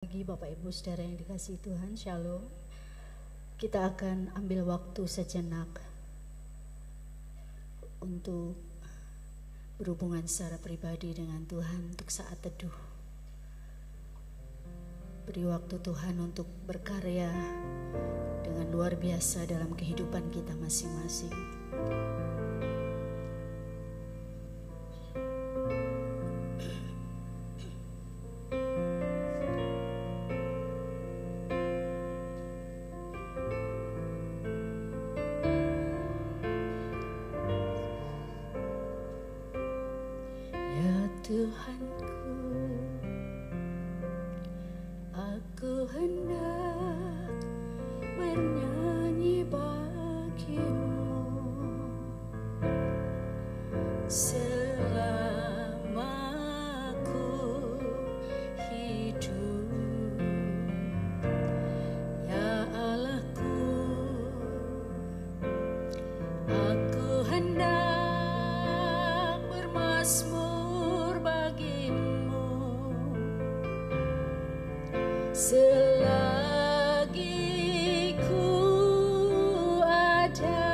Bagi Bapak Ibu Saudara yang dikasihi Tuhan, Shalom. Kita akan ambil waktu sejenak untuk berhubungan secara pribadi dengan Tuhan untuk saat teduh. Beri waktu Tuhan untuk berkarya dengan luar biasa dalam kehidupan kita masing-masing. Tuhanku, aku hendak bernyanyi bagimu selama aku hidup, ya Allahku. Aku hendak bermazmur selagi ku ada.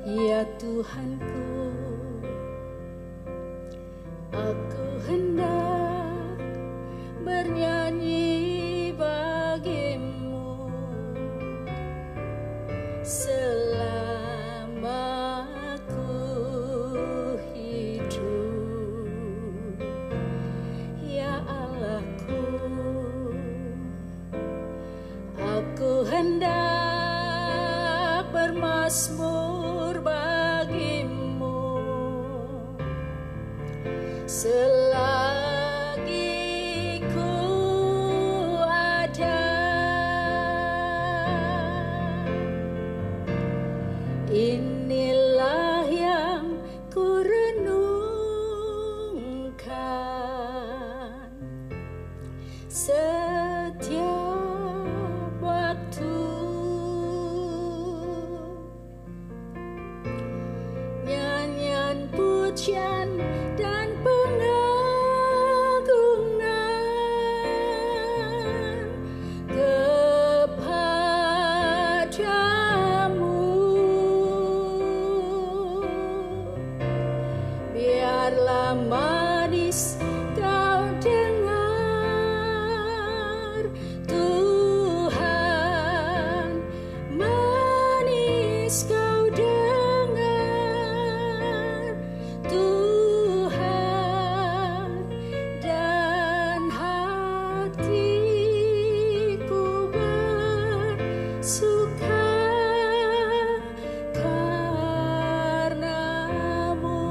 Ya Tuhanku, aku hendak bernyanyi bagimu selama aku hidup, ya Allahku. Aku hendak bermazmur bagimu selagi ku ada. Inilah yang ku renungkan setiap waktu, nyanyian pujian dan pengagungan kepadamu. Biarlah manis kau dengar, Tuhan, manis kau dengar, Tuhan, dan hatiku bersuka karenamu.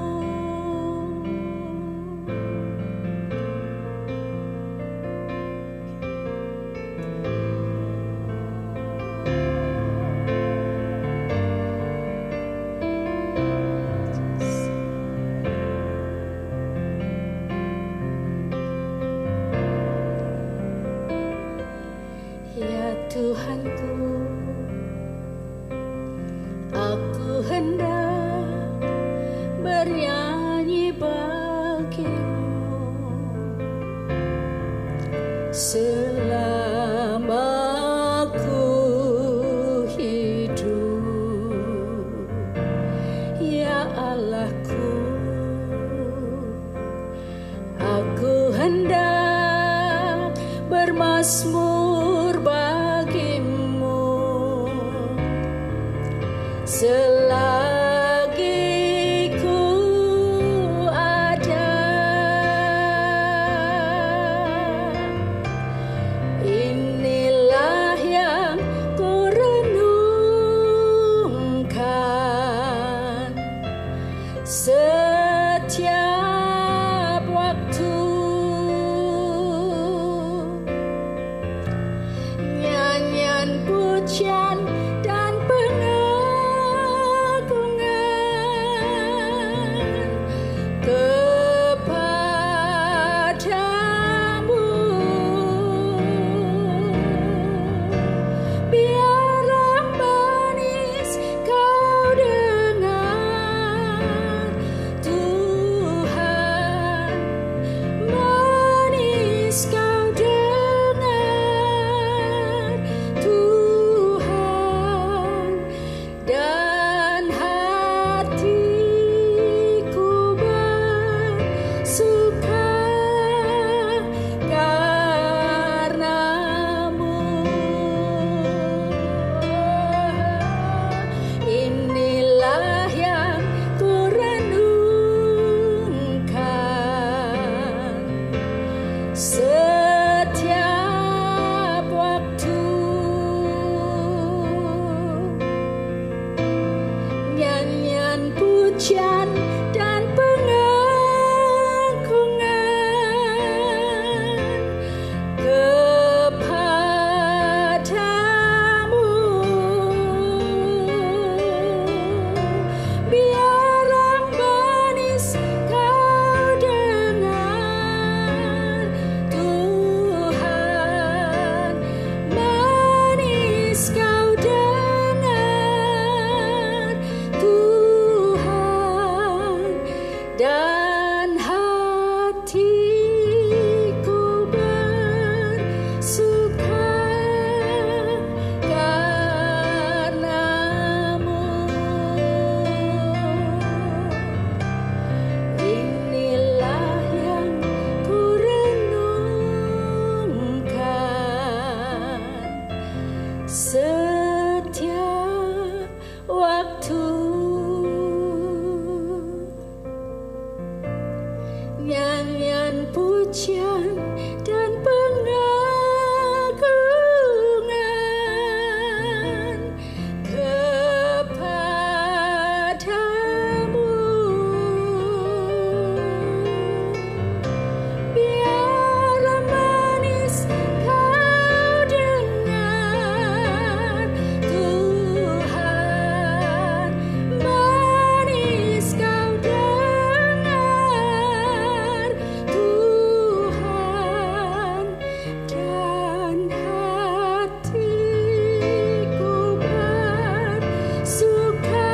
Ya Tuhanku, aku hendak bernyanyi bagimu selama aku hidup, ya Allahku. Aku hendak bermazmur bagimu selagi ku ada. Inilah yang ku renungkan setiap waktu, dan hatiku bersuka karenamu. Inilah yang ku renungkan setiap waktu. Nyanyian pujian dan pengagungan kepadamu. Biarlah manis kau dengar Tuhan, manis kau dengar Tuhan, dan hatiku bersuka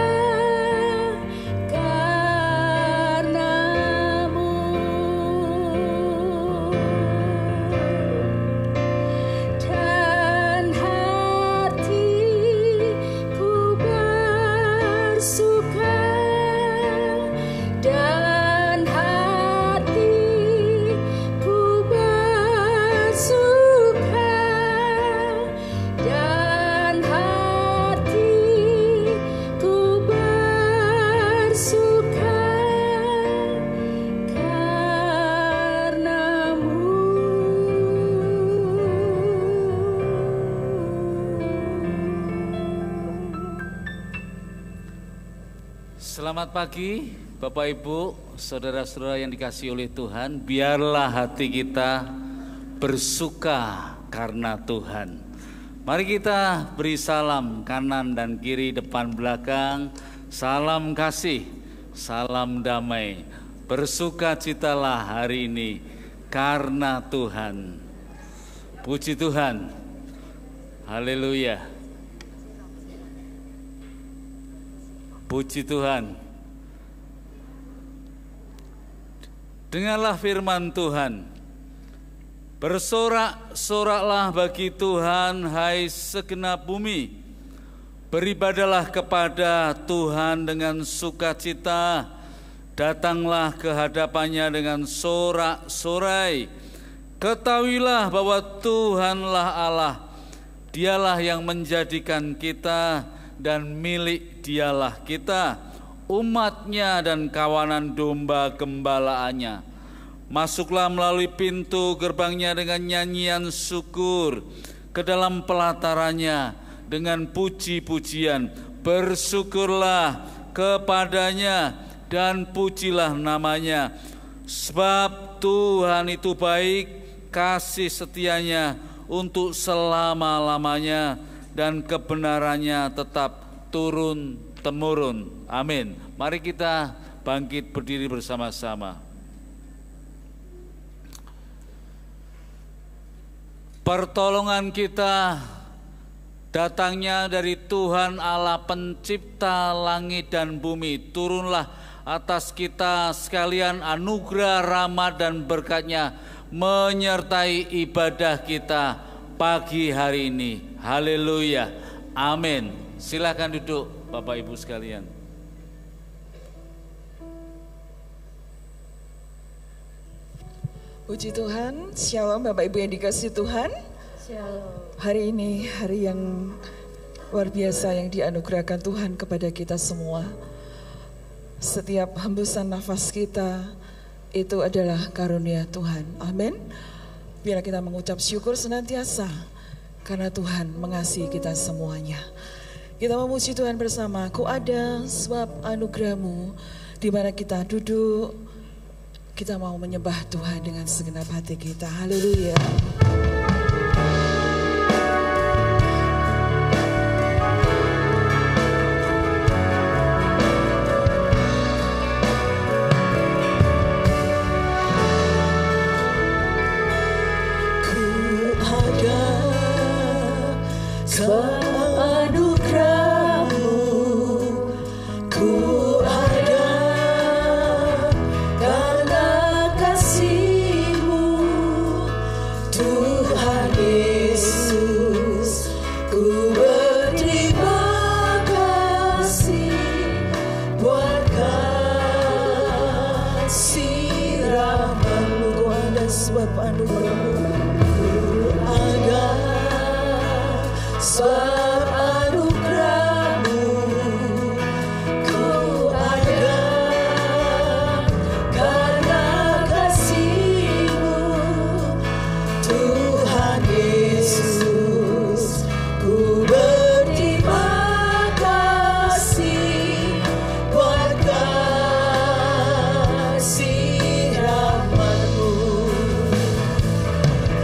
karenamu. Dan hatiku bersuka, dan hatiku bersuka, dan hatiku bersuka karenamu. Selamat pagi Bapak Ibu, saudara-saudara yang dikasihi oleh Tuhan. Biarlah hati kita bersuka karena Tuhan. Mari kita beri salam kanan dan kiri, depan belakang. Salam kasih, salam damai. Bersukacitalah hari ini karena Tuhan. Puji Tuhan. Haleluya. Puji Tuhan. Dengarlah firman Tuhan. Bersorak-soraklah bagi Tuhan, hai segenap bumi. Beribadalah kepada Tuhan dengan sukacita. Datanglah ke hadapannya dengan sorak-sorai. Ketahuilah bahwa Tuhanlah Allah. Dialah yang menjadikan kita dan milik Dialah kita, umatnya dan kawanan domba gembalaannya. Masuklah melalui pintu gerbangnya dengan nyanyian syukur, ke dalam pelatarannya dengan puji-pujian. Bersyukurlah kepadanya dan pujilah namanya. Sebab Tuhan itu baik, kasih setianya untuk selama-lamanya, dan kebenarannya tetap turun-temurun. Amin. Mari kita bangkit berdiri bersama-sama. Pertolongan kita datangnya dari Tuhan Allah pencipta langit dan bumi. Turunlah atas kita sekalian anugerah, rahmat dan berkat-Nya menyertai ibadah kita pagi hari ini. Haleluya. Amin. Silakan duduk Bapak Ibu sekalian. Puji Tuhan, Shalom Bapak Ibu yang dikasihi Tuhan. Shalom. Hari ini hari yang luar biasa yang dianugerahkan Tuhan kepada kita semua. Setiap hembusan nafas kita itu adalah karunia Tuhan. Amin. Biar kita mengucap syukur senantiasa karena Tuhan mengasihi kita semuanya. Kita memuji Tuhan bersama. Ku ada sebab anugerah-Mu. Di mana kita duduk, kita mau menyembah Tuhan dengan segenap hati kita. Haleluya. kasih rahmat-Mu, Ku ada sebab anugerah-Mu. Ku ada sebab anugerah-Mu. Ku ada karena kasih-Mu, Tuhan Yesus. Ku berterima kasih buat kasih rahmat-Mu.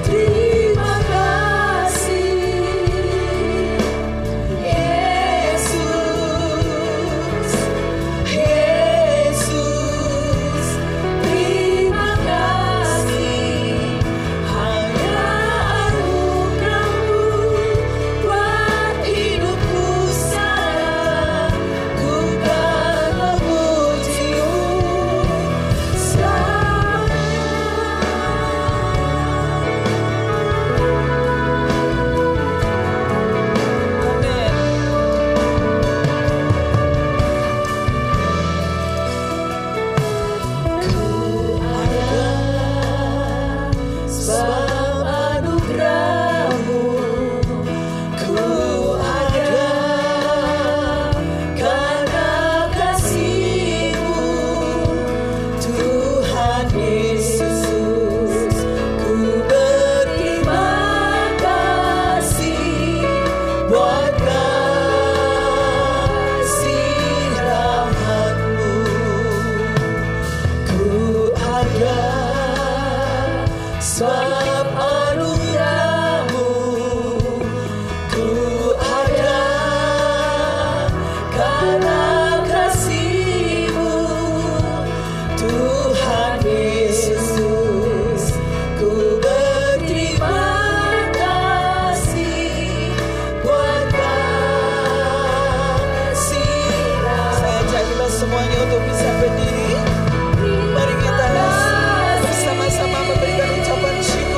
Terima kasih Yesus, Yesus. Terima kasih hanya anugerah-Mu buat hidupku sayang. Ku kan memuji-Mu sebab anugerah-Mu. Ku ada karena kasih-Mu, Tuhan Yesus. Ku berterima kasih buat kasih rahmat-Mu. Ku ada sebab anugerah-Mu. Ku ada karena kasih-Mu, Tuhan Yesus. Ku berterima kasih buat kasih. Saya ajak kita semuanya untuk bisa berdiri. Mari kita bersama-sama memberikan ucapan syukur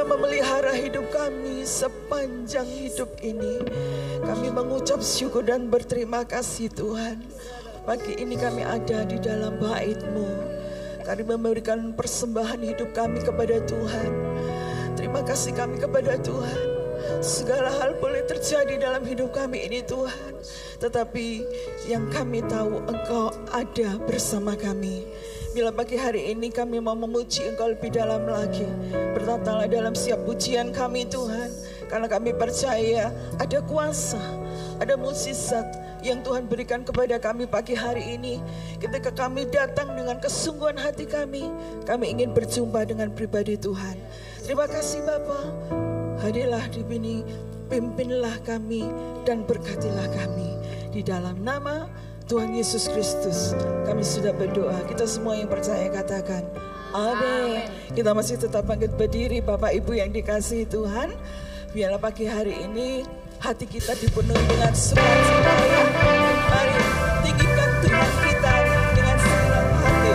memelihara hidup kami sepanjang hidup ini. Kami mengucap syukur dan berterima kasih Tuhan. Pagi ini kami ada di dalam bait-Mu. Kami memberikan persembahan hidup kami kepada Tuhan. Terima kasih kami kepada Tuhan. Segala hal boleh terjadi dalam hidup kami ini Tuhan, tetapi yang kami tahu Engkau ada bersama kami. Bila pagi hari ini kami mau memuji Engkau lebih dalam lagi, bertatalah dalam setiap pujian kami Tuhan, karena kami percaya ada kuasa, ada mukjizat yang Tuhan berikan kepada kami pagi hari ini. Ketika kami datang dengan kesungguhan hati kami ingin berjumpa dengan pribadi Tuhan. Terima kasih Bapa. Hadirlah di sini, pimpinlah kami dan berkatilah kami. Di dalam nama Tuhan Yesus Kristus kami sudah berdoa. Kita semua yang percaya katakan amin. Kita masih tetap bangkit berdiri Bapak Ibu yang dikasihi Tuhan. Biarlah pagi hari ini hati kita dipenuhi dengan sukacita. Mari tinggikan Tuhan kita dengan segenap hati.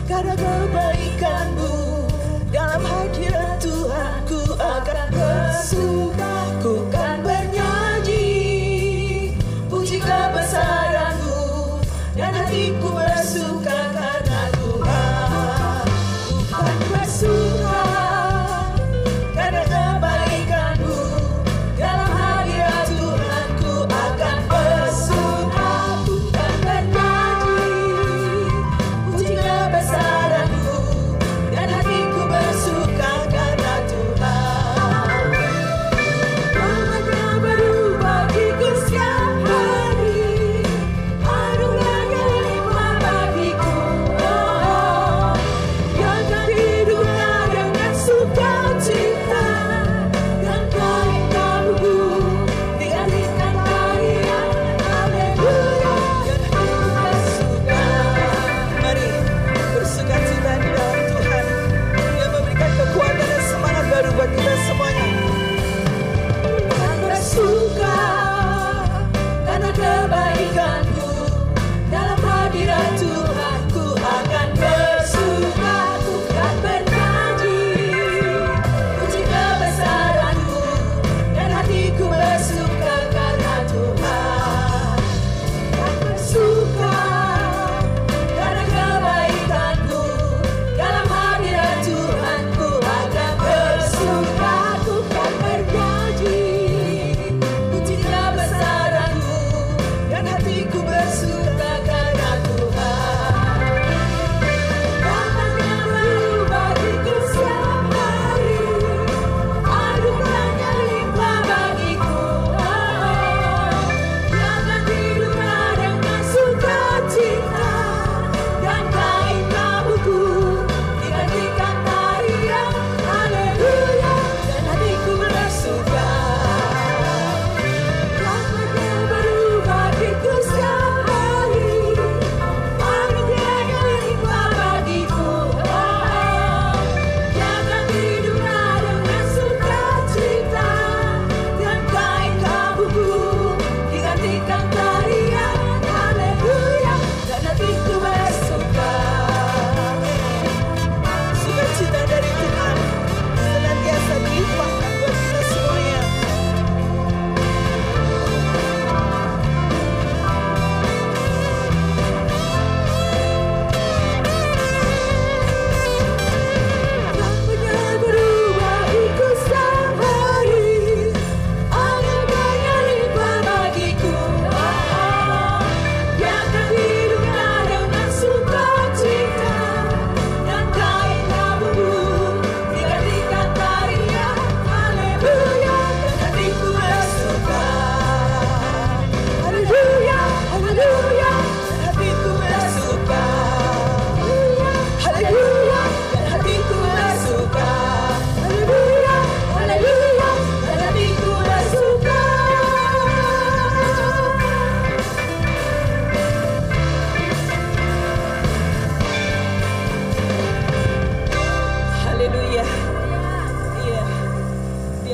Karena kebaikan-Mu dalam hadirat Tuhan, ku akan bersuka, ku akan bernyanyi puji kebesaran.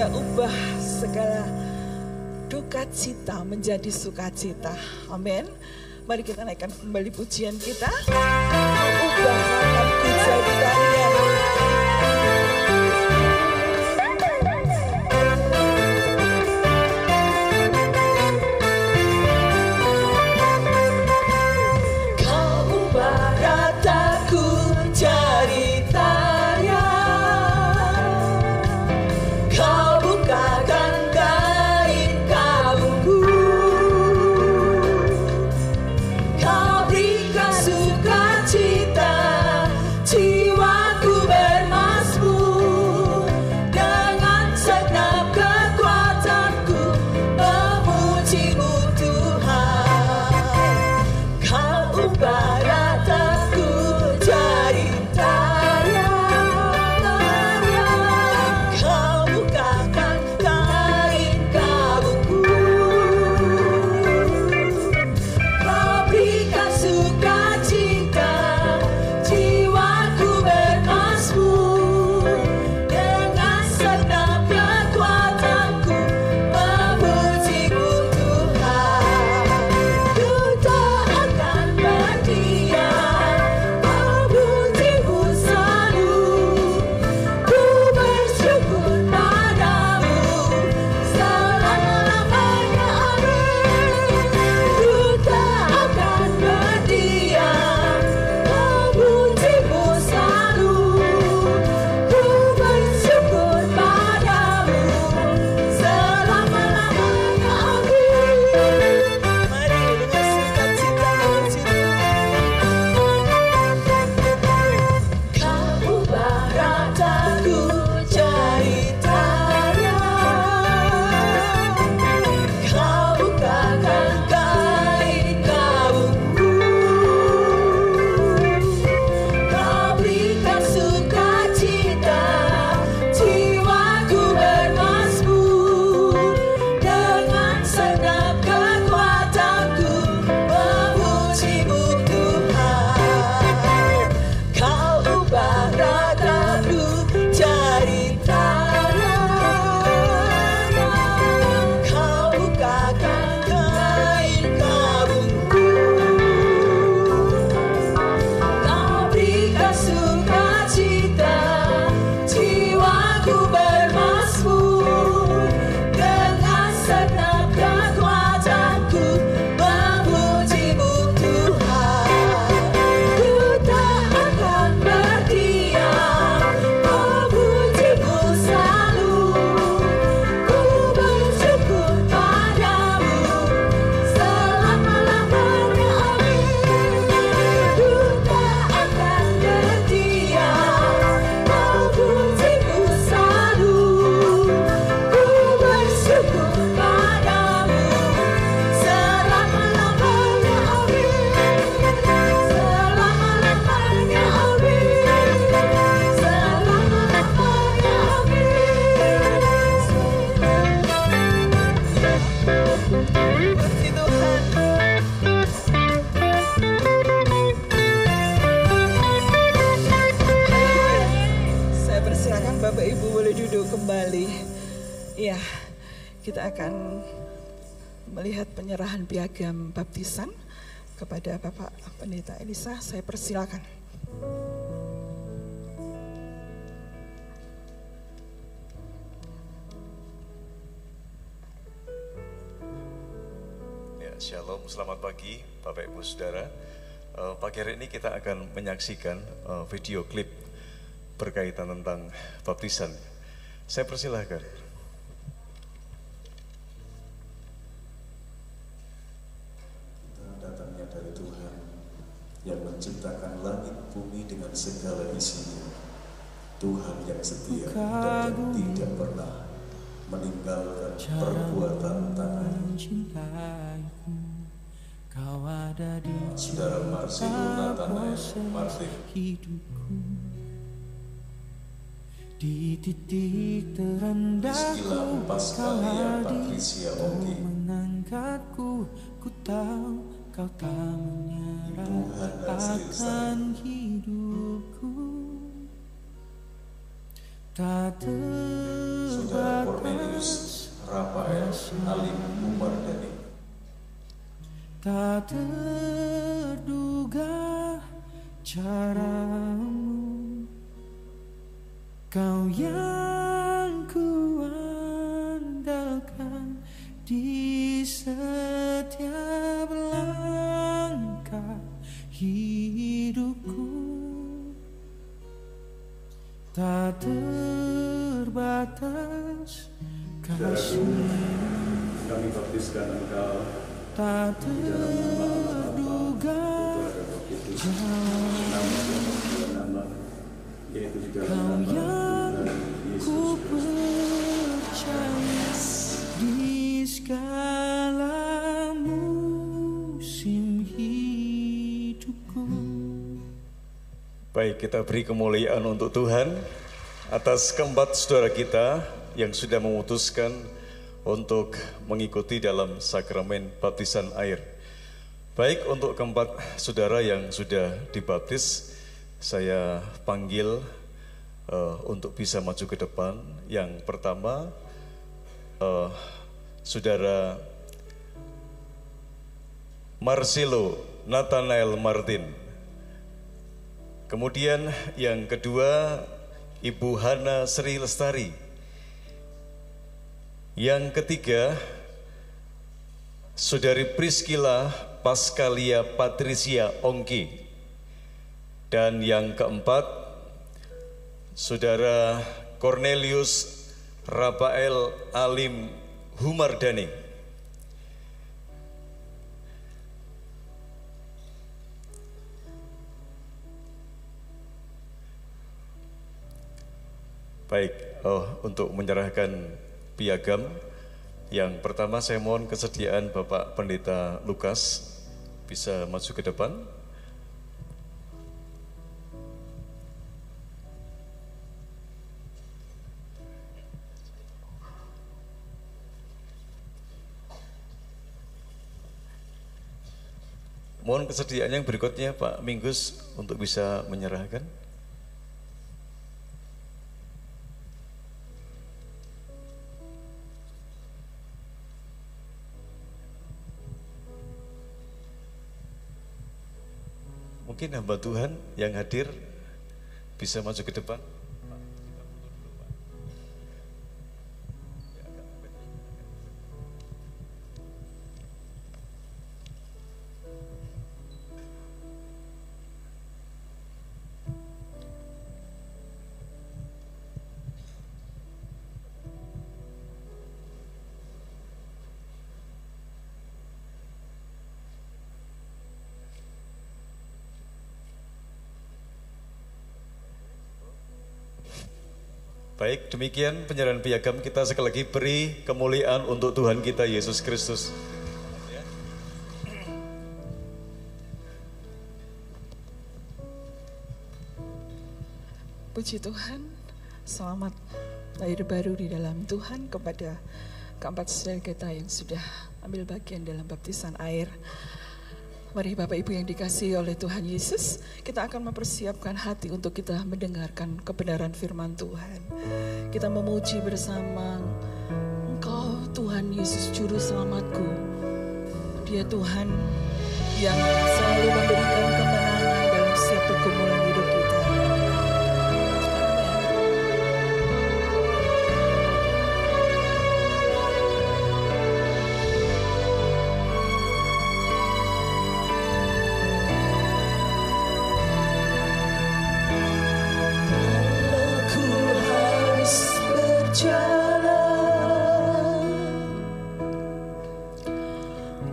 Dia ubah segala duka cita menjadi sukacita. Amin. Mari kita naikkan kembali pujian kita. Ubah hatiku jadi tarian. Ya, kita akan melihat penyerahan piagam baptisan kepada Bapak Pendeta Elisa. Saya persilakan. Ya, Shalom, selamat pagi Bapak Ibu Saudara. Pagi hari ini kita akan menyaksikan video klip berkaitan tentang baptisan. Saya persilahkan. Datangnya dari Tuhan yang menciptakan langit bumi dengan segala isinya. Tuhan yang setia dan yang tidak pernah meninggalkan perbuatan tangannya. Saudara Marcelo Nathanael Martin. Di titik terendahku, Paskalia Patricia Oki. Mengangkatku, ku tahu kau tak menyerah akan hidupku. Tak Saudara Cornelia Alim Humardani. Tak terduga caramu, kau yang kuandalkan di setiap langkah hidupku. Tak terbatas kasih, Kami baptiskan engkau tak terduga nama, yaitu di dalam kau nama yang Tuhan ku Yesus. percaya di segala musim hidupku. Baik, kita beri kemuliaan untuk Tuhan atas keempat saudara kita yang sudah memutuskan untuk mengikuti dalam sakramen baptisan air. Baik, untuk keempat saudara yang sudah dibaptis, saya panggil untuk bisa maju ke depan. Yang pertama, saudara Marcelo Nathanael Martin. Kemudian yang kedua, Ibu Hana Sri Lestari. Yang ketiga, Saudari Priscilla Paskalia Patricia Ongki. Dan yang keempat, Saudara Cornelius Rafael Alim Humardani. Baik, untuk menyerahkan piagam, yang pertama saya mohon kesediaan Bapak Pendeta Lukas bisa maju ke depan. Mohon kesediaan yang berikutnya Pak Minggus untuk bisa menyerahkan. Mungkin hamba Tuhan yang hadir bisa maju ke depan. Baik, demikian penyerahan piagam kita. Sekali lagi beri kemuliaan untuk Tuhan kita Yesus Kristus. Puji Tuhan, selamat lahir baru di dalam Tuhan kepada keempat saudara kita yang sudah ambil bagian dalam baptisan air. Mari Bapak Ibu yang dikasihi oleh Tuhan Yesus, kita akan mempersiapkan hati untuk kita mendengarkan kebenaran firman Tuhan. Kita memuji bersama Engkau Tuhan Yesus Juru Selamatku. Dia Tuhan yang selalu memberikan kemenangan dalam setiap pergumulan hidup kita.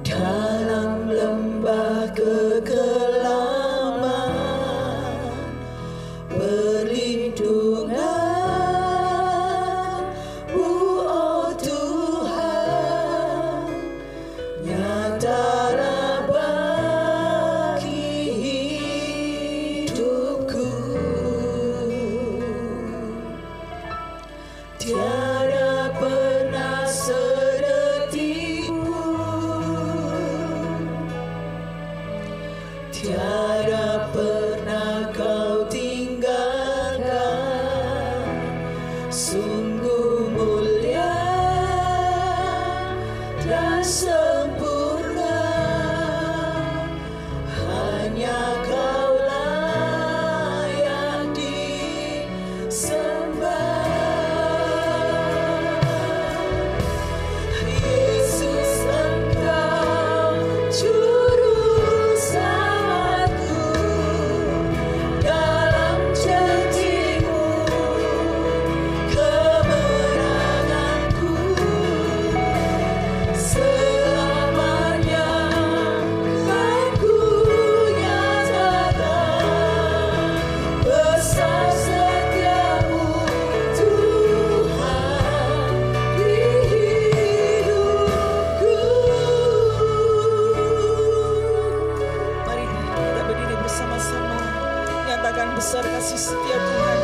dalam lembah kegelapan. sempurna, hanya Kaulah yang disembah. Yesus, Engkau juru selamatku, dalam janji-Mu kemenanganku. Selamanya kan ku nyatakan besar setiamu Tuhan di hidupku. Mari kita berdiri bersama-sama, nyatakan besar kasih setia Tuhan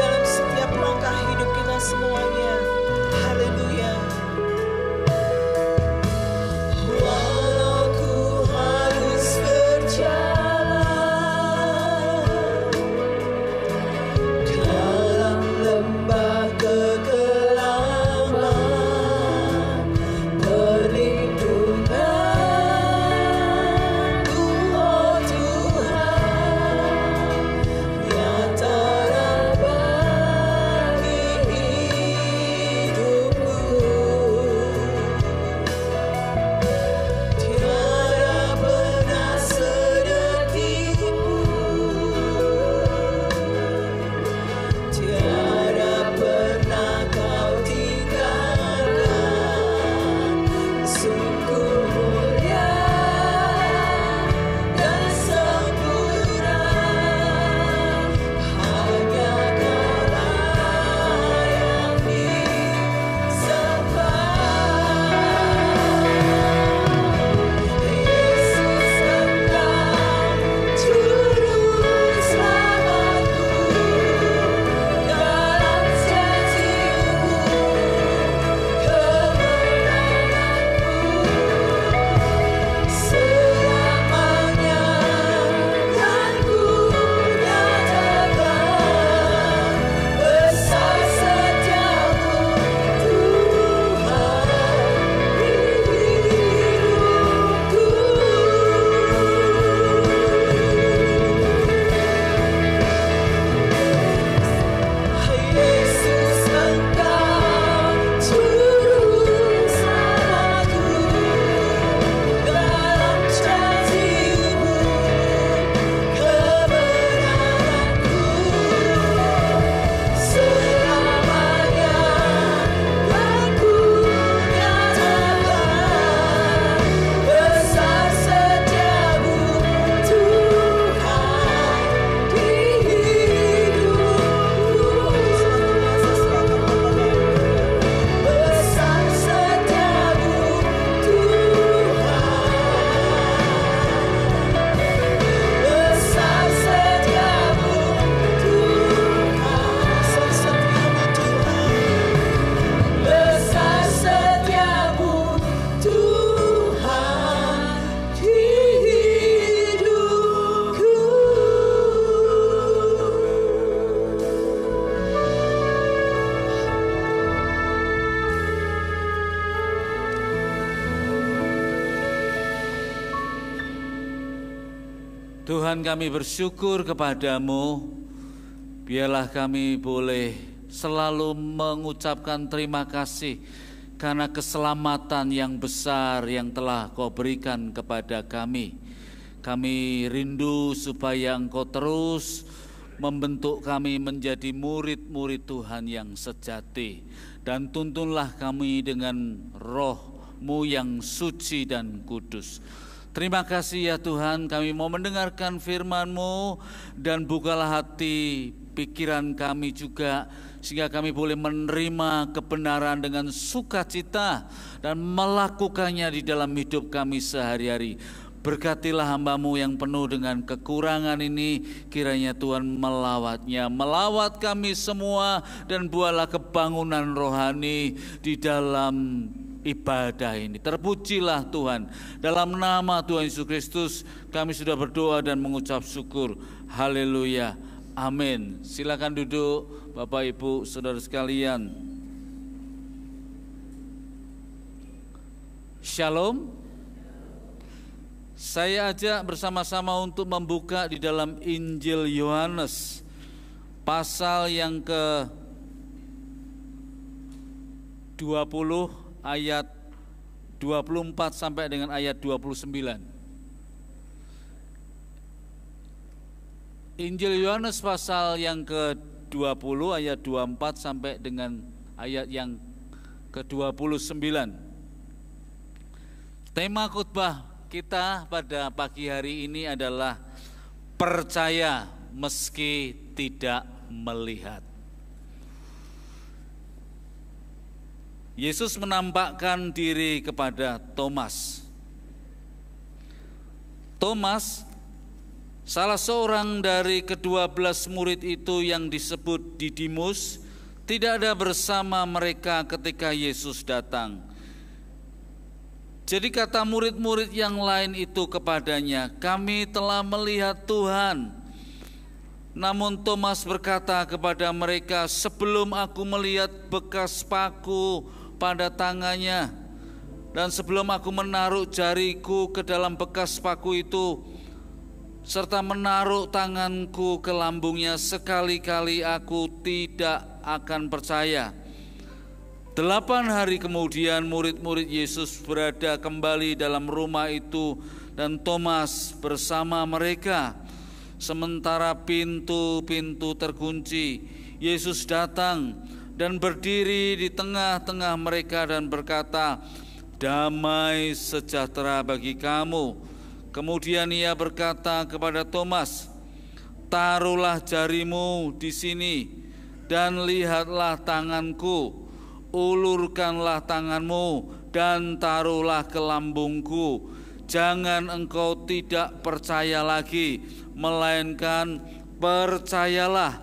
dalam setiap langkah hidup kita semuanya. Haleluya. Walau ku harus berjalan dalam lembah kegelapan, perlindungan-Mu, oh Tuhan, nyata bagi hidupku. Tiada pernah sedetik pun, tiada pernah Kau tinggalkan. Sungguh mulia dan sempurna, hanya Kaulah yang disembah. Yesus, Engkau juru selamatku, dalam janji-Mu kemenanganku. Selamanya kan ku nyatakan besar setiamu Tuhan di hidupku. Yesus, Engkau juru selamatku, dalam janji-Mu kemenanganku. Selamanya kan ku nyatakan besar setiamu Tuhan di hidupku. Besar setiamu Tuhan, besar setiamu Tuhan, besar setiamu Tuhan di hidupku. Tuhan, kami bersyukur kepadamu. Biarlah kami boleh selalu mengucapkan terima kasih karena keselamatan yang besar yang telah Kau berikan kepada kami. Kami rindu supaya Engkau terus membentuk kami menjadi murid-murid Tuhan yang sejati. Dan tuntunlah kami dengan Roh-Mu yang suci dan kudus. Terima kasih ya Tuhan, kami mau mendengarkan firman-Mu dan bukalah hati pikiran kami juga sehingga kami boleh menerima kebenaran dengan sukacita dan melakukannya di dalam hidup kami sehari-hari. Berkatilah hamba-Mu yang penuh dengan kekurangan ini, kiranya Tuhan melawatnya, melawat kami semua dan buatlah kebangunan rohani di dalam ibadah ini. Terpujilah Tuhan. Dalam nama Tuhan Yesus Kristus kami sudah berdoa dan mengucap syukur. Haleluya. Amin. Silakan duduk Bapak Ibu Saudara sekalian. Shalom. Saya ajak bersama-sama untuk membuka di dalam Injil Yohanes pasal yang ke-20 ayat 24 sampai dengan ayat 29. Injil Yohanes pasal yang ke-20 ayat 24 sampai dengan ayat yang ke-29. Tema khotbah kita pada pagi hari ini adalah percaya meski tidak melihat. Yesus menampakkan diri kepada Thomas. Thomas, salah seorang dari ke-12 murid itu yang disebut Didimus, tidak ada bersama mereka ketika Yesus datang. Jadi kata murid-murid yang lain itu kepadanya, "Kami telah melihat Tuhan." Namun Thomas berkata kepada mereka, "Sebelum aku melihat bekas paku pada tangannya, dan sebelum aku menaruh jariku ke dalam bekas paku itu, serta menaruh tanganku ke lambungnya, sekali-kali aku tidak akan percaya." 8 hari kemudian murid-murid Yesus berada kembali dalam rumah itu dan Thomas bersama mereka. Sementara pintu-pintu terkunci, Yesus datang dan berdiri di tengah-tengah mereka dan berkata, "Damai sejahtera bagi kamu." Kemudian ia berkata kepada Thomas, "Taruhlah jarimu di sini dan lihatlah tanganku. Ulurkanlah tanganmu dan taruhlah ke lambungku. Jangan engkau tidak percaya lagi, melainkan percayalah."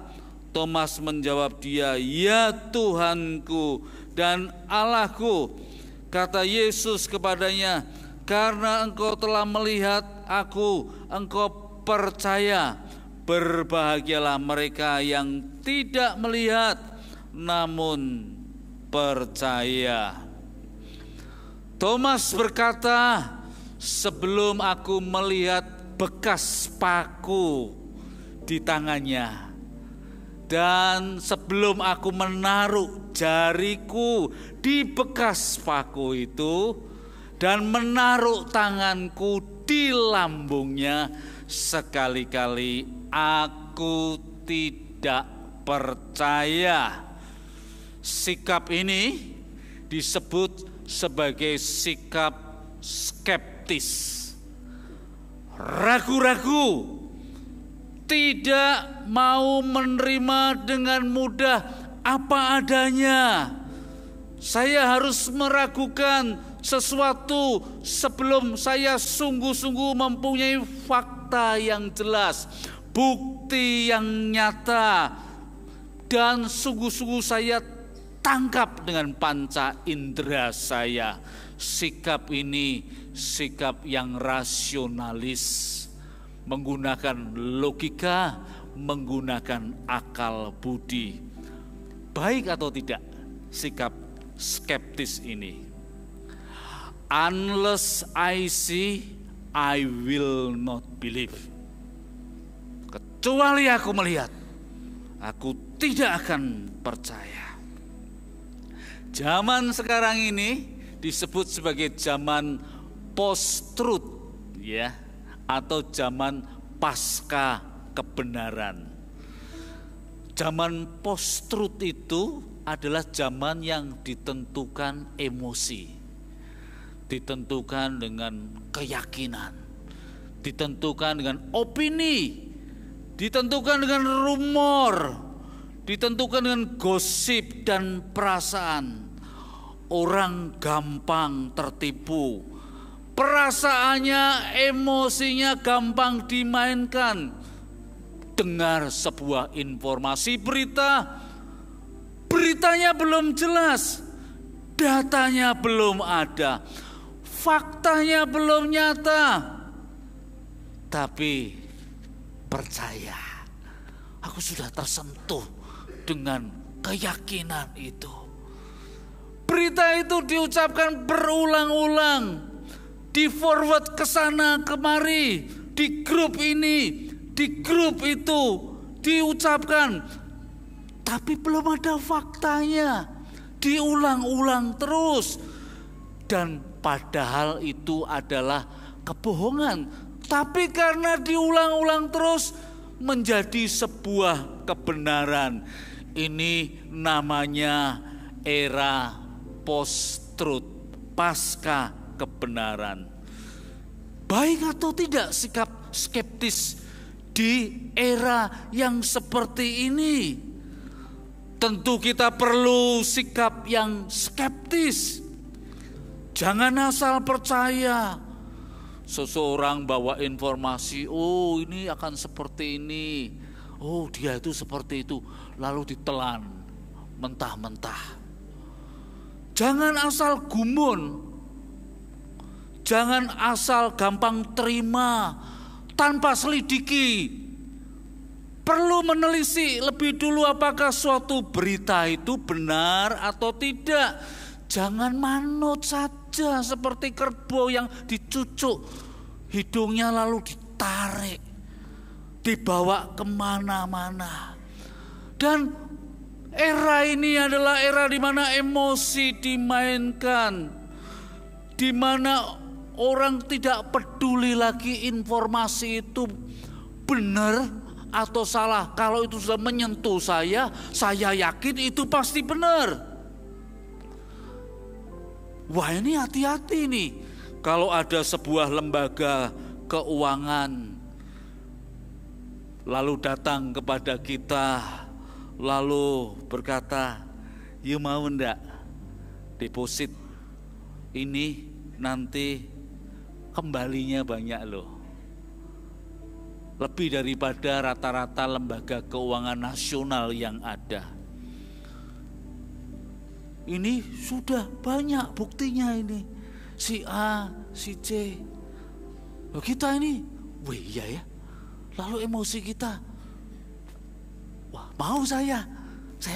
Thomas menjawab dia, "Ya Tuhanku dan Allahku." Kata Yesus kepadanya, "Karena engkau telah melihat aku, engkau percaya. Berbahagialah mereka yang tidak melihat, namun percaya." Thomas berkata, "Sebelum aku melihat bekas paku di tangannya, dan sebelum aku menaruh jariku di bekas paku itu, dan menaruh tanganku di lambungnya, sekali-kali aku tidak percaya." Sikap ini disebut sebagai sikap skeptis. Ragu-ragu, tidak mau menerima dengan mudah apa adanya. Saya harus meragukan sesuatu sebelum saya sungguh-sungguh mempunyai fakta yang jelas, bukti yang nyata, dan sungguh-sungguh saya tangkap dengan panca indera saya. Sikap ini sikap yang rasionalis, menggunakan logika, menggunakan akal budi. Baik atau tidak sikap skeptis ini? Unless I see, I will not believe. Kecuali aku melihat, aku tidak akan percaya. Zaman sekarang ini disebut sebagai zaman post-truth, ya, atau zaman pasca kebenaran. Zaman post-truth itu adalah zaman yang ditentukan emosi, ditentukan dengan keyakinan, ditentukan dengan opini, ditentukan dengan rumor, ditentukan dengan gosip dan perasaan. Orang gampang tertipu, perasaannya, emosinya gampang dimainkan. Dengar sebuah informasi berita, beritanya belum jelas, datanya belum ada, faktanya belum nyata, tapi percaya. Aku sudah tersentuh dengan keyakinan itu. Berita itu diucapkan berulang-ulang, di forward ke sana kemari, di grup ini, di grup itu diucapkan, tapi belum ada faktanya, diulang-ulang terus. Dan padahal itu adalah kebohongan, tapi karena diulang-ulang terus menjadi sebuah kebenaran. Ini namanya era post-truth, pasca kebenaran. Baik atau tidak sikap skeptis di era yang seperti ini? Tentu kita perlu sikap yang skeptis. Jangan asal percaya. Seseorang bawa informasi, oh ini akan seperti ini, oh dia itu seperti itu, lalu ditelan mentah-mentah. Jangan asal gumun, jangan asal gampang terima tanpa selidiki. Perlu menelisik lebih dulu apakah suatu berita itu benar atau tidak. Jangan manut saja seperti kerbau yang dicucuk hidungnya lalu ditarik, dibawa kemana-mana. Dan era ini adalah era di mana emosi dimainkan, di mana orang tidak peduli lagi informasi itu benar atau salah. Kalau itu sudah menyentuh saya yakin itu pasti benar. Wah, ini hati-hati nih. Kalau ada sebuah lembaga keuangan lalu datang kepada kita, lalu berkata, "You mau enggak deposit ini, nanti kembalinya banyak loh. Lebih daripada rata-rata lembaga keuangan nasional yang ada." Ini sudah banyak buktinya ini. Si A, si C. Loh, kita ini, wih iya ya. Lalu emosi kita, wah mau saya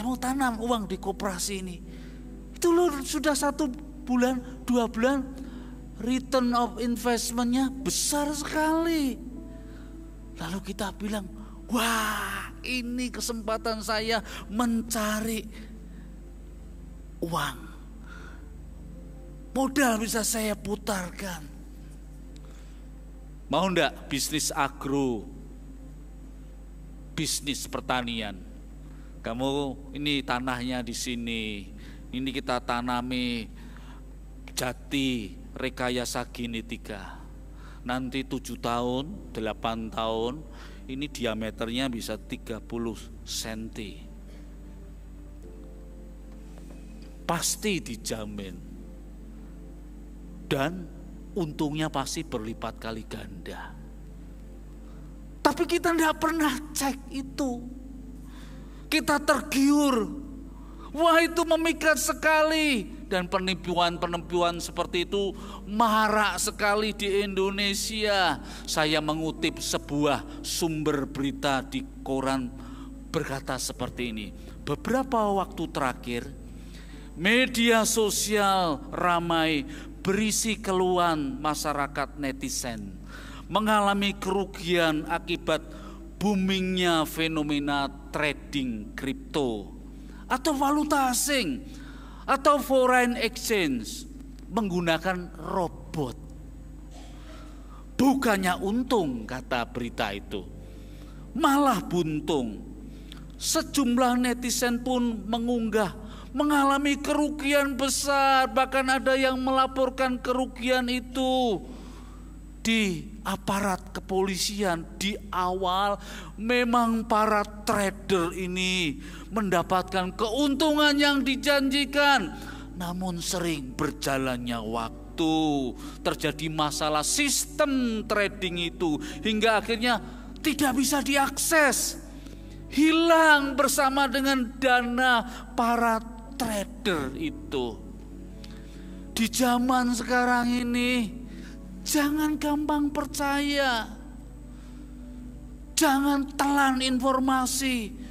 mau tanam uang di koperasi ini. Itu loh sudah 1 bulan, 2 bulan, return of investmentnya besar sekali. Lalu kita bilang, wah ini kesempatan saya mencari uang. Modal bisa saya putarkan. Mau enggak bisnis agro, bisnis pertanian? Kamu ini tanahnya di sini, ini kita tanami jati rekayasa genetika. Nanti 7 tahun, 8 tahun, ini diameternya bisa 30 cm. Pasti dijamin. Dan untungnya pasti berlipat kali ganda. Tapi kita tidak pernah cek itu. Kita tergiur. Wah, itu memikat sekali. Dan penipuan-penipuan seperti itu marak sekali di Indonesia. Saya mengutip sebuah sumber berita di koran berkata seperti ini. Beberapa waktu terakhir, media sosial ramai berisi keluhan masyarakat netizen mengalami kerugian akibat boomingnya fenomena trading kripto atau valuta asing atau foreign exchange menggunakan robot. Bukannya untung, kata berita itu, malah buntung. Sejumlah netizen pun mengalami kerugian besar, bahkan ada yang melaporkan kerugian itu di aparat kepolisian. Di awal memang para trader ini mendapatkan keuntungan yang dijanjikan, namun sering berjalannya waktu terjadi masalah sistem trading itu hingga akhirnya tidak bisa diakses, hilang bersama dengan dana para trader itu. Di zaman sekarang ini jangan gampang percaya, jangan telan informasi.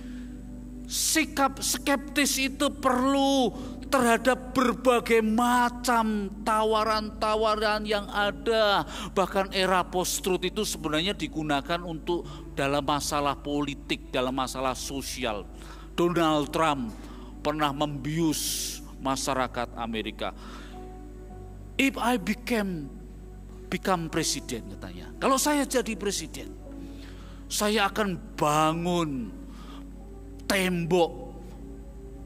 Sikap skeptis itu perlu, terhadap berbagai macam tawaran-tawaran yang ada. Bahkan era post-truth itu sebenarnya digunakan untuk dalam masalah politik, dalam masalah sosial. Donald Trump pernah membius masyarakat Amerika. If I become presiden, katanya. Kalau saya jadi presiden, saya akan bangun tembok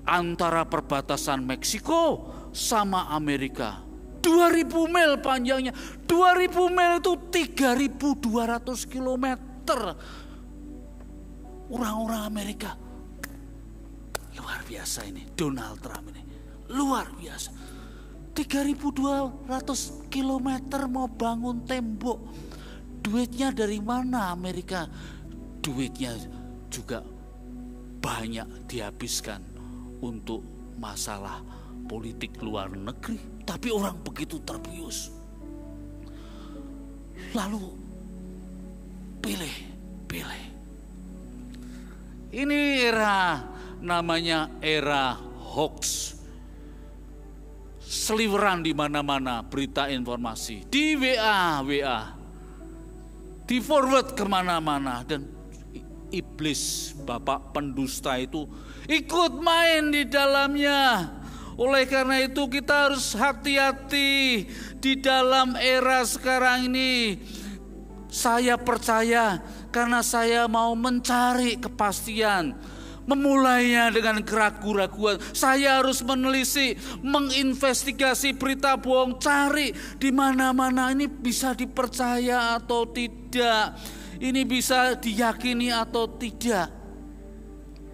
antara perbatasan Meksiko sama Amerika. 2000 mil panjangnya. 2000 mil itu 3.200 kilometer. Orang-orang Amerika. Luar biasa ini, Donald Trump ini. Luar biasa. 3.200 kilometer mau bangun tembok. Duitnya dari mana Amerika? Duitnya juga banyak dihabiskan untuk masalah politik luar negeri. Tapi orang begitu terbius. Lalu pilih. Ini era namanya era hoax. Seliweran di mana-mana berita informasi. Di WA. Di forward kemana-mana. Dan iblis, bapak pendusta itu ikut main di dalamnya. Oleh karena itu kita harus hati-hati di dalam era sekarang ini. Saya percaya karena saya mau mencari kepastian. Memulainya dengan keraguan-raguan. Saya harus menelisik, menginvestigasi berita bohong, cari di mana-mana ini bisa dipercaya atau tidak. Ini bisa diyakini atau tidak.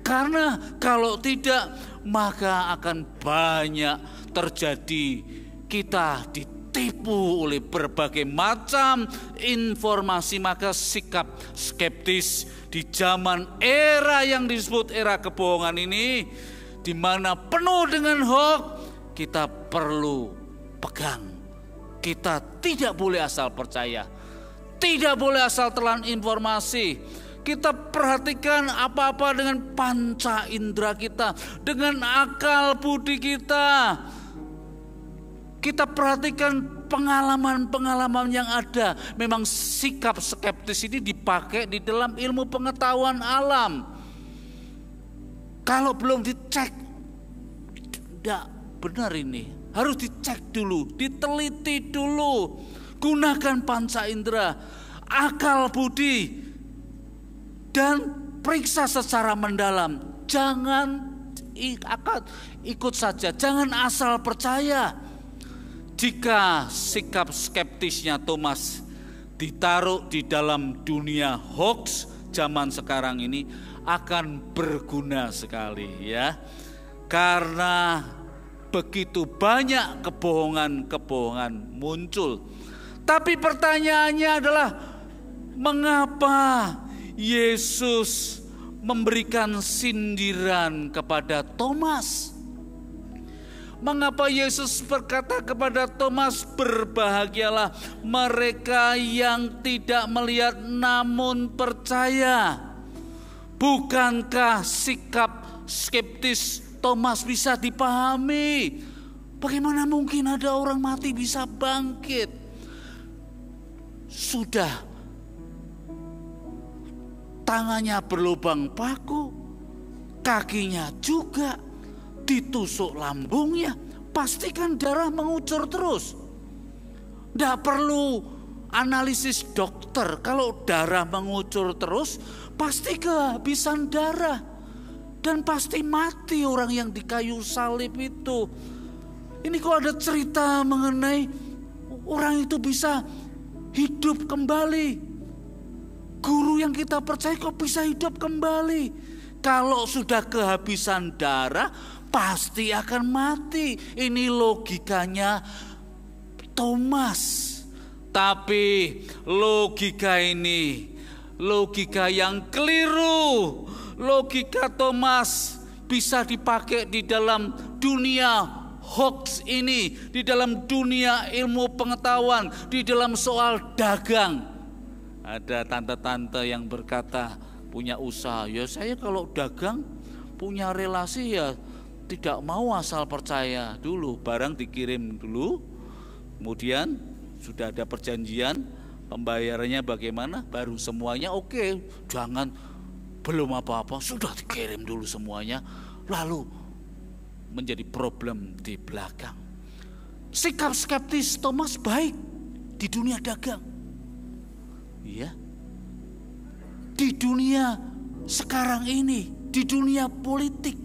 Karena kalau tidak, maka akan banyak terjadi kita ditipu oleh berbagai macam informasi. Maka sikap skeptis di zaman era yang disebut era kebohongan ini, di mana penuh dengan hoax, kita perlu pegang. Kita tidak boleh asal percaya, tidak boleh asal telan informasi. Kita perhatikan apa-apa dengan panca indera kita, dengan akal budi kita. Kita perhatikan pengalaman-pengalaman yang ada. Memang sikap skeptis ini dipakai di dalam ilmu pengetahuan alam. Kalau belum dicek, tidak benar ini. Harus dicek dulu, diteliti dulu. Gunakan panca indera, akal budi, dan periksa secara mendalam. Jangan ikut saja, jangan asal percaya. Jika sikap skeptisnya Thomas ditaruh di dalam dunia hoax zaman sekarang ini, akan berguna sekali ya. Karena begitu banyak kebohongan-kebohongan muncul. Tapi pertanyaannya adalah, mengapa Yesus memberikan sindiran kepada Thomas? Mengapa Yesus berkata kepada Thomas, berbahagialah mereka yang tidak melihat namun percaya? Bukankah sikap skeptis Thomas bisa dipahami? Bagaimana mungkin ada orang mati bisa bangkit? Sudah tangannya berlubang paku, kakinya juga ditusuk lambungnya, pastikan darah mengucur terus. Tidak perlu analisis dokter. Kalau darah mengucur terus, pasti kehabisan darah. Dan pasti mati orang yang di kayu salib itu. Ini kok ada cerita mengenai orang itu bisa hidup kembali. Guru yang kita percaya kok bisa hidup kembali. Kalau sudah kehabisan darah, pasti akan mati. Ini logikanya Thomas. Tapi logika ini logika yang keliru. Logika Thomas bisa dipakai di dalam dunia hoax ini, di dalam dunia ilmu pengetahuan, di dalam soal dagang. Ada tante-tante yang berkata, punya usaha, ya saya kalau dagang punya relasi ya tidak mau asal percaya dulu, barang dikirim dulu, kemudian sudah ada perjanjian, pembayarannya bagaimana, baru semuanya oke. Jangan belum apa-apa sudah dikirim dulu semuanya, lalu menjadi problem di belakang. Sikap skeptis Thomas baik di dunia dagang, ya, di dunia sekarang ini, di dunia politik.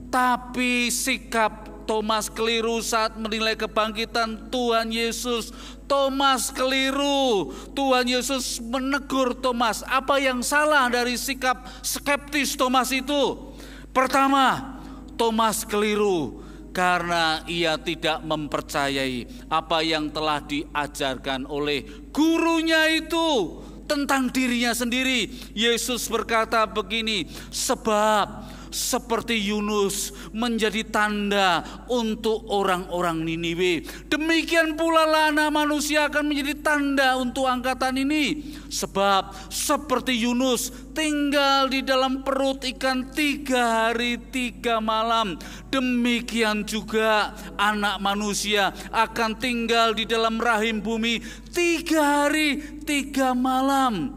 Tapi sikap Thomas keliru saat menilai kebangkitan Tuhan Yesus. Thomas keliru. Tuhan Yesus menegur Thomas. Apa yang salah dari sikap skeptis Thomas itu? Pertama, Thomas keliru karena ia tidak mempercayai apa yang telah diajarkan oleh gurunya itu tentang dirinya sendiri. Yesus berkata begini, sebab seperti Yunus menjadi tanda untuk orang-orang Niniwe, demikian pula Anak Manusia akan menjadi tanda untuk angkatan ini. Sebab seperti Yunus tinggal di dalam perut ikan 3 hari 3 malam, demikian juga Anak Manusia akan tinggal di dalam rahim bumi 3 hari 3 malam.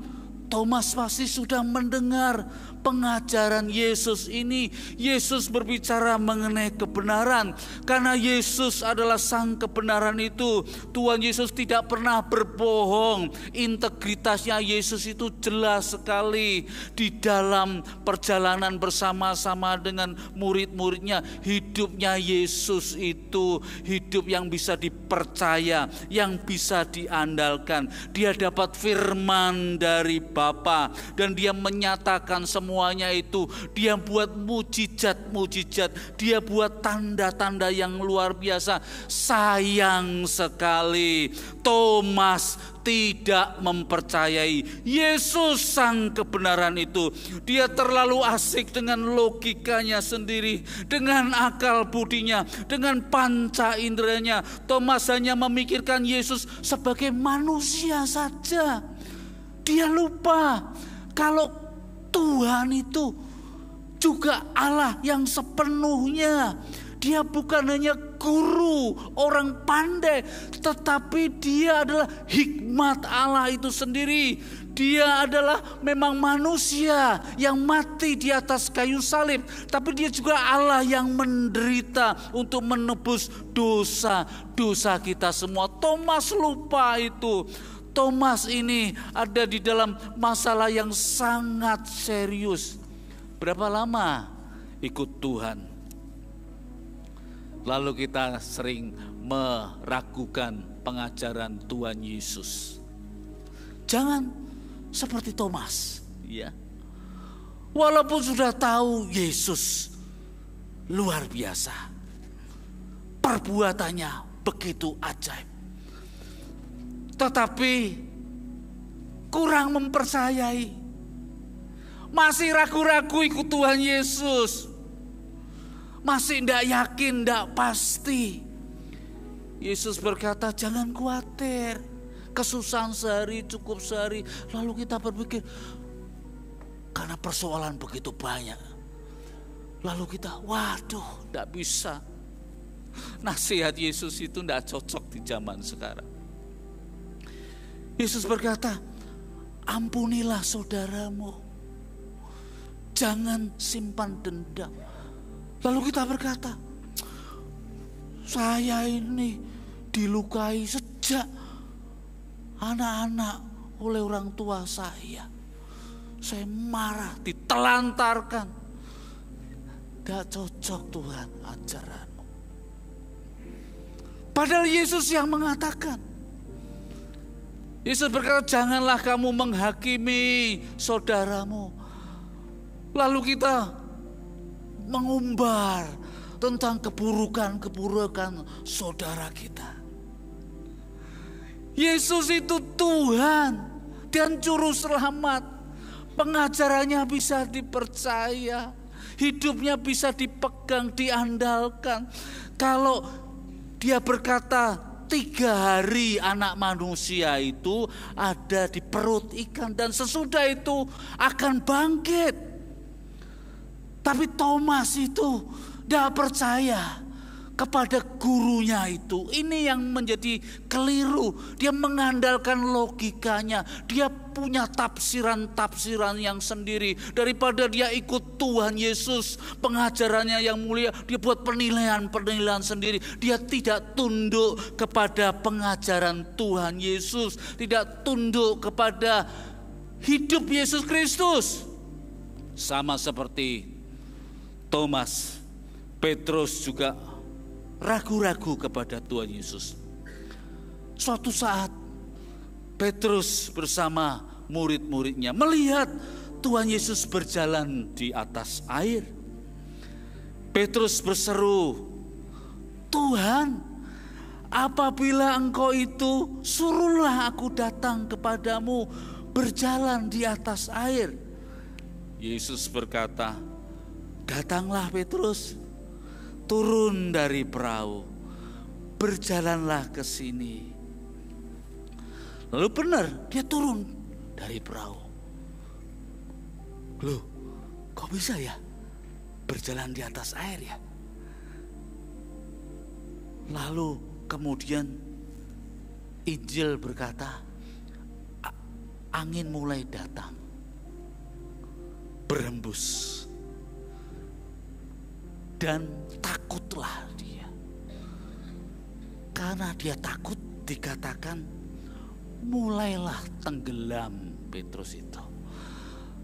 Thomas pasti sudah mendengar pengajaran Yesus ini. Yesus berbicara mengenai kebenaran, karena Yesus adalah sang kebenaran itu. Tuhan Yesus tidak pernah berbohong. Integritasnya Yesus itu jelas sekali. Di dalam perjalanan bersama-sama dengan murid-muridnya, hidupnya Yesus itu hidup yang bisa dipercaya, yang bisa diandalkan. Dia dapat firman dari Bapa dan dia menyatakan semuanya itu. Dia buat mujizat-mujizat, dia buat tanda-tanda yang luar biasa. Sayang sekali Thomas tidak mempercayai Yesus sang kebenaran itu. Dia terlalu asik dengan logikanya sendiri, dengan akal budinya, dengan panca inderanya. Thomas hanya memikirkan Yesus sebagai manusia saja. Dia lupa kalau Tuhan itu juga Allah yang sepenuhnya. Dia bukan hanya guru, orang pandai, tetapi dia adalah hikmat Allah itu sendiri. Dia adalah memang manusia yang mati di atas kayu salib, tapi dia juga Allah yang menderita untuk menebus dosa-dosa kita semua. Thomas lupa itu. Thomas ini ada di dalam masalah yang sangat serius. Berapa lama ikut Tuhan? Lalu kita sering meragukan pengajaran Tuhan Yesus. Jangan seperti Thomas, ya. Walaupun sudah tahu Yesus luar biasa, perbuatannya begitu ajaib, tetapi kurang mempercayai, masih ragu-ragu ikut Tuhan Yesus, masih tidak yakin, tidak pasti. Yesus berkata, jangan khawatir, kesusahan sehari cukup sehari. Lalu kita berpikir, karena persoalan begitu banyak, lalu kita, waduh, tidak bisa. Nasihat Yesus itu tidak cocok di zaman sekarang. Yesus berkata, ampunilah saudaramu, jangan simpan dendam. Lalu kita berkata, saya ini dilukai sejak anak-anak oleh orang tua saya. Saya marah, ditelantarkan. Gak cocok Tuhan ajaranmu. Padahal Yesus yang mengatakan. Yesus berkata, janganlah kamu menghakimi saudaramu. Lalu kita mengumbar tentang keburukan-keburukan saudara kita. Yesus itu Tuhan dan Juru Selamat. Pengajarannya bisa dipercaya, hidupnya bisa dipegang, diandalkan. Kalau dia berkata, 3 hari anak manusia itu ada di perut ikan dan sesudah itu akan bangkit. Tapi Thomas itu tidak percaya kepada gurunya itu. Ini yang menjadi keliru. Dia mengandalkan logikanya. Dia punya tafsiran-tafsiran yang sendiri. Daripada dia ikut Tuhan Yesus, pengajarannya yang mulia, dia buat penilaian-penilaian sendiri. Dia tidak tunduk kepada pengajaran Tuhan Yesus. Tidak tunduk kepada hidup Yesus Kristus. Sama seperti Thomas, Petrus juga ragu-ragu kepada Tuhan Yesus. Suatu saat Petrus bersama murid-muridnya melihat Tuhan Yesus berjalan di atas air. Petrus berseru, "Tuhan, apabila Engkau itu, suruhlah aku datang kepadamu berjalan di atas air." Yesus berkata, "Datanglah Petrus, turun dari perahu, berjalanlah ke sini." Lalu benar, dia turun dari perahu. Loh, kok bisa ya berjalan di atas air ya? Lalu kemudian Injil berkata, angin mulai datang, berhembus. Dan takutlah dia. Karena dia takut, dikatakan mulailah tenggelam Petrus itu.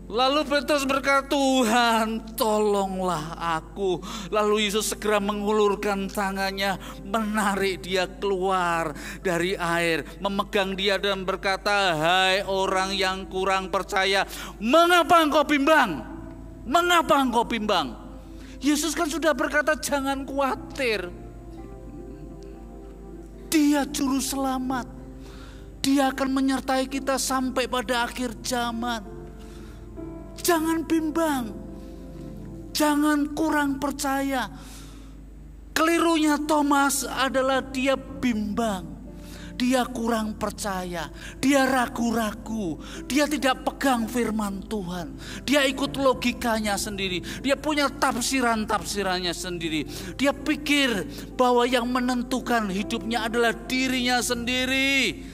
Lalu Petrus berkata, "Tuhan, tolonglah aku." Lalu Yesus segera mengulurkan tangannya, menarik dia keluar dari air, memegang dia dan berkata, "Hai orang yang kurang percaya, mengapa engkau bimbang? Mengapa engkau bimbang?" Yesus kan sudah berkata, "Jangan khawatir. Dia juru selamat. Dia akan menyertai kita sampai pada akhir zaman. Jangan bimbang. Jangan kurang percaya." Kelirunya Thomas adalah dia bimbang. Dia kurang percaya, dia ragu-ragu, dia tidak pegang firman Tuhan. Dia ikut logikanya sendiri, dia punya tafsiran-tafsirannya sendiri. Dia pikir bahwa yang menentukan hidupnya adalah dirinya sendiri.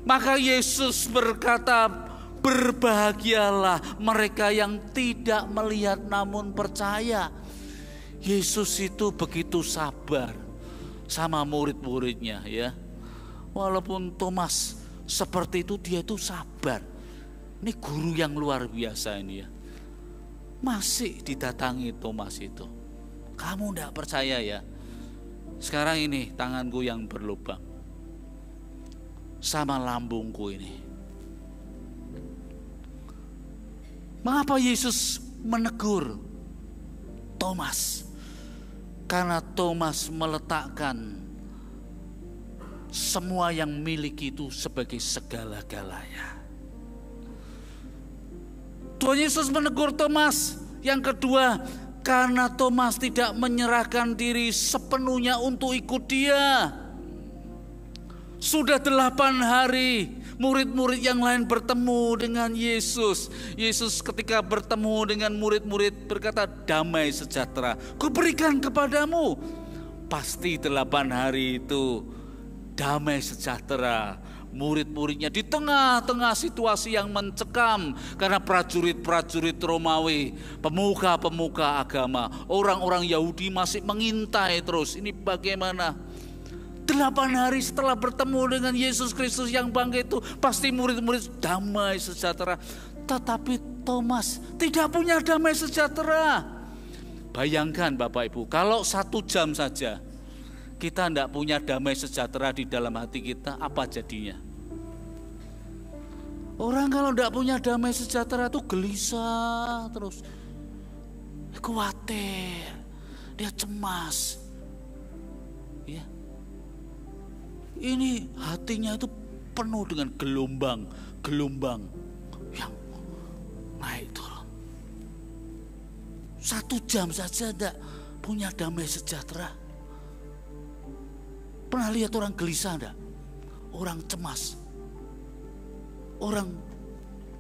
Maka Yesus berkata, "Berbahagialah mereka yang tidak melihat namun percaya." Yesus itu begitu sabar sama murid-muridnya ya. Walaupun Thomas seperti itu, dia itu sabar. Ini guru yang luar biasa ini ya. Masih didatangi Thomas itu. "Kamu tidak percaya ya? Sekarang ini tanganku yang berlubang sama lambungku ini." Mengapa Yesus menegur Thomas? Karena Thomas meletakkan semua yang miliki itu sebagai segala-galanya. Tuhan Yesus menegur Thomas. Yang kedua, karena Thomas tidak menyerahkan diri sepenuhnya untuk ikut dia. Sudah 8 hari murid-murid yang lain bertemu dengan Yesus. Yesus ketika bertemu dengan murid-murid berkata, "Damai sejahtera kuberikan kepadamu." Pasti 8 hari itu damai sejahtera. Murid-muridnya di tengah-tengah situasi yang mencekam karena prajurit-prajurit Romawi, pemuka-pemuka agama, orang-orang Yahudi masih mengintai terus. Ini bagaimana? 8 hari setelah bertemu dengan Yesus Kristus yang bangkit itu, pasti murid-murid damai sejahtera. Tetapi Thomas tidak punya damai sejahtera. Bayangkan Bapak Ibu, kalau 1 jam saja kita tidak punya damai sejahtera di dalam hati kita, apa jadinya? Orang kalau tidak punya damai sejahtera itu gelisah terus, khawatir, dia cemas. Ya. Ini hatinya itu penuh dengan gelombang yang naik turun. 1 jam saja tidak punya damai sejahtera. Pernah lihat orang gelisah enggak? Orang cemas, orang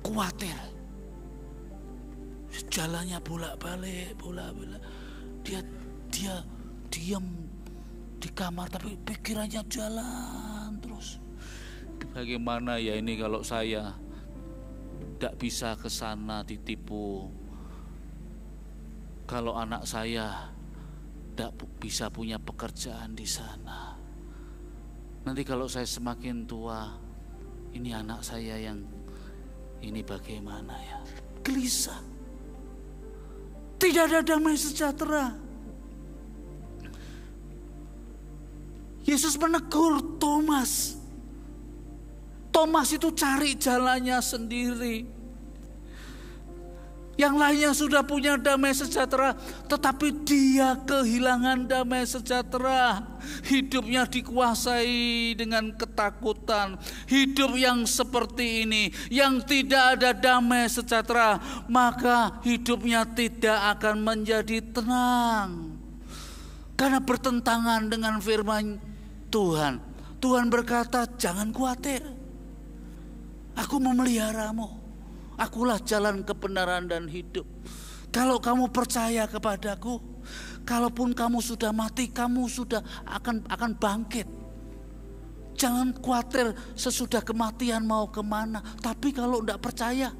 khawatir. jalannya bolak-balik. Dia diam di kamar tapi pikirannya jalan terus. Bagaimana ya ini kalau saya tidak bisa ke sana ditipu? Kalau anak saya tidak bisa punya pekerjaan di sana. Nanti kalau saya semakin tua, ini anak saya yang ini bagaimana ya? Gelisah. Tidak ada damai sejahtera. Yesus menegur Thomas. Thomas itu cari jalannya sendiri. Yang lainnya sudah punya damai sejahtera, tetapi dia kehilangan damai sejahtera. Hidupnya dikuasai dengan ketakutan. Hidup yang seperti ini, yang tidak ada damai sejahtera, maka hidupnya tidak akan menjadi tenang. Karena bertentangan dengan firman Tuhan. Tuhan berkata, jangan khawatir. Aku memeliharamu. Akulah jalan kebenaran dan hidup. Kalau kamu percaya kepadaku, kalaupun kamu sudah mati, kamu sudah akan bangkit. Jangan khawatir sesudah kematian mau kemana. Tapi kalau tidak percaya,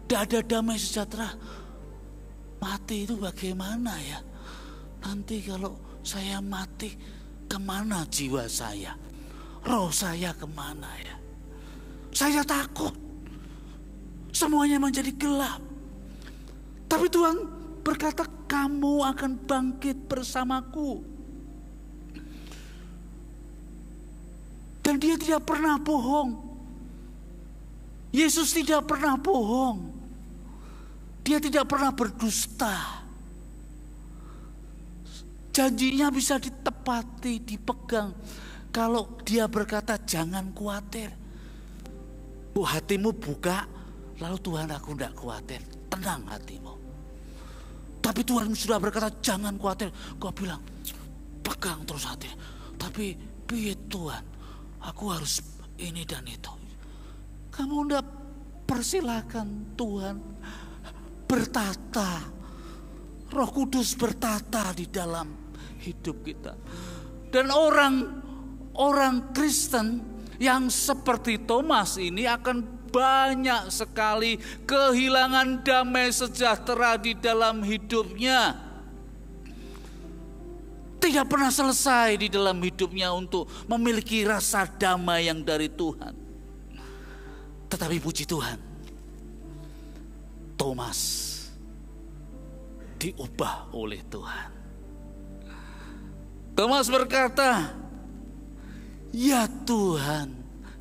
tidak ada damai sejahtera, mati itu bagaimana ya? Nanti kalau saya mati, kemana jiwa saya? Roh saya kemana ya? Saya takut. Semuanya menjadi gelap. Tapi Tuhan berkata, kamu akan bangkit bersamaku. Dan dia tidak pernah bohong. Yesus tidak pernah bohong. Dia tidak pernah berdusta. Janjinya bisa ditepati, dipegang. Kalau dia berkata, jangan khawatir. Hatimu buka. Lalu Tuhan, aku tidak khawatir, tenang hatimu. Tapi Tuhan sudah berkata jangan khawatir. Kau bilang pegang terus hati. Tapi piye Tuhan, aku harus ini dan itu. Kamu tidak persilakan Tuhan bertata. Roh Kudus bertata di dalam hidup kita. Dan orang Kristen yang seperti Thomas ini akan banyak sekali kehilangan damai sejahtera di dalam hidupnya. Tidak pernah selesai di dalam hidupnya untuk memiliki rasa damai yang dari Tuhan. Tetapi puji Tuhan, Thomas diubah oleh Tuhan. Thomas berkata, ya Tuhan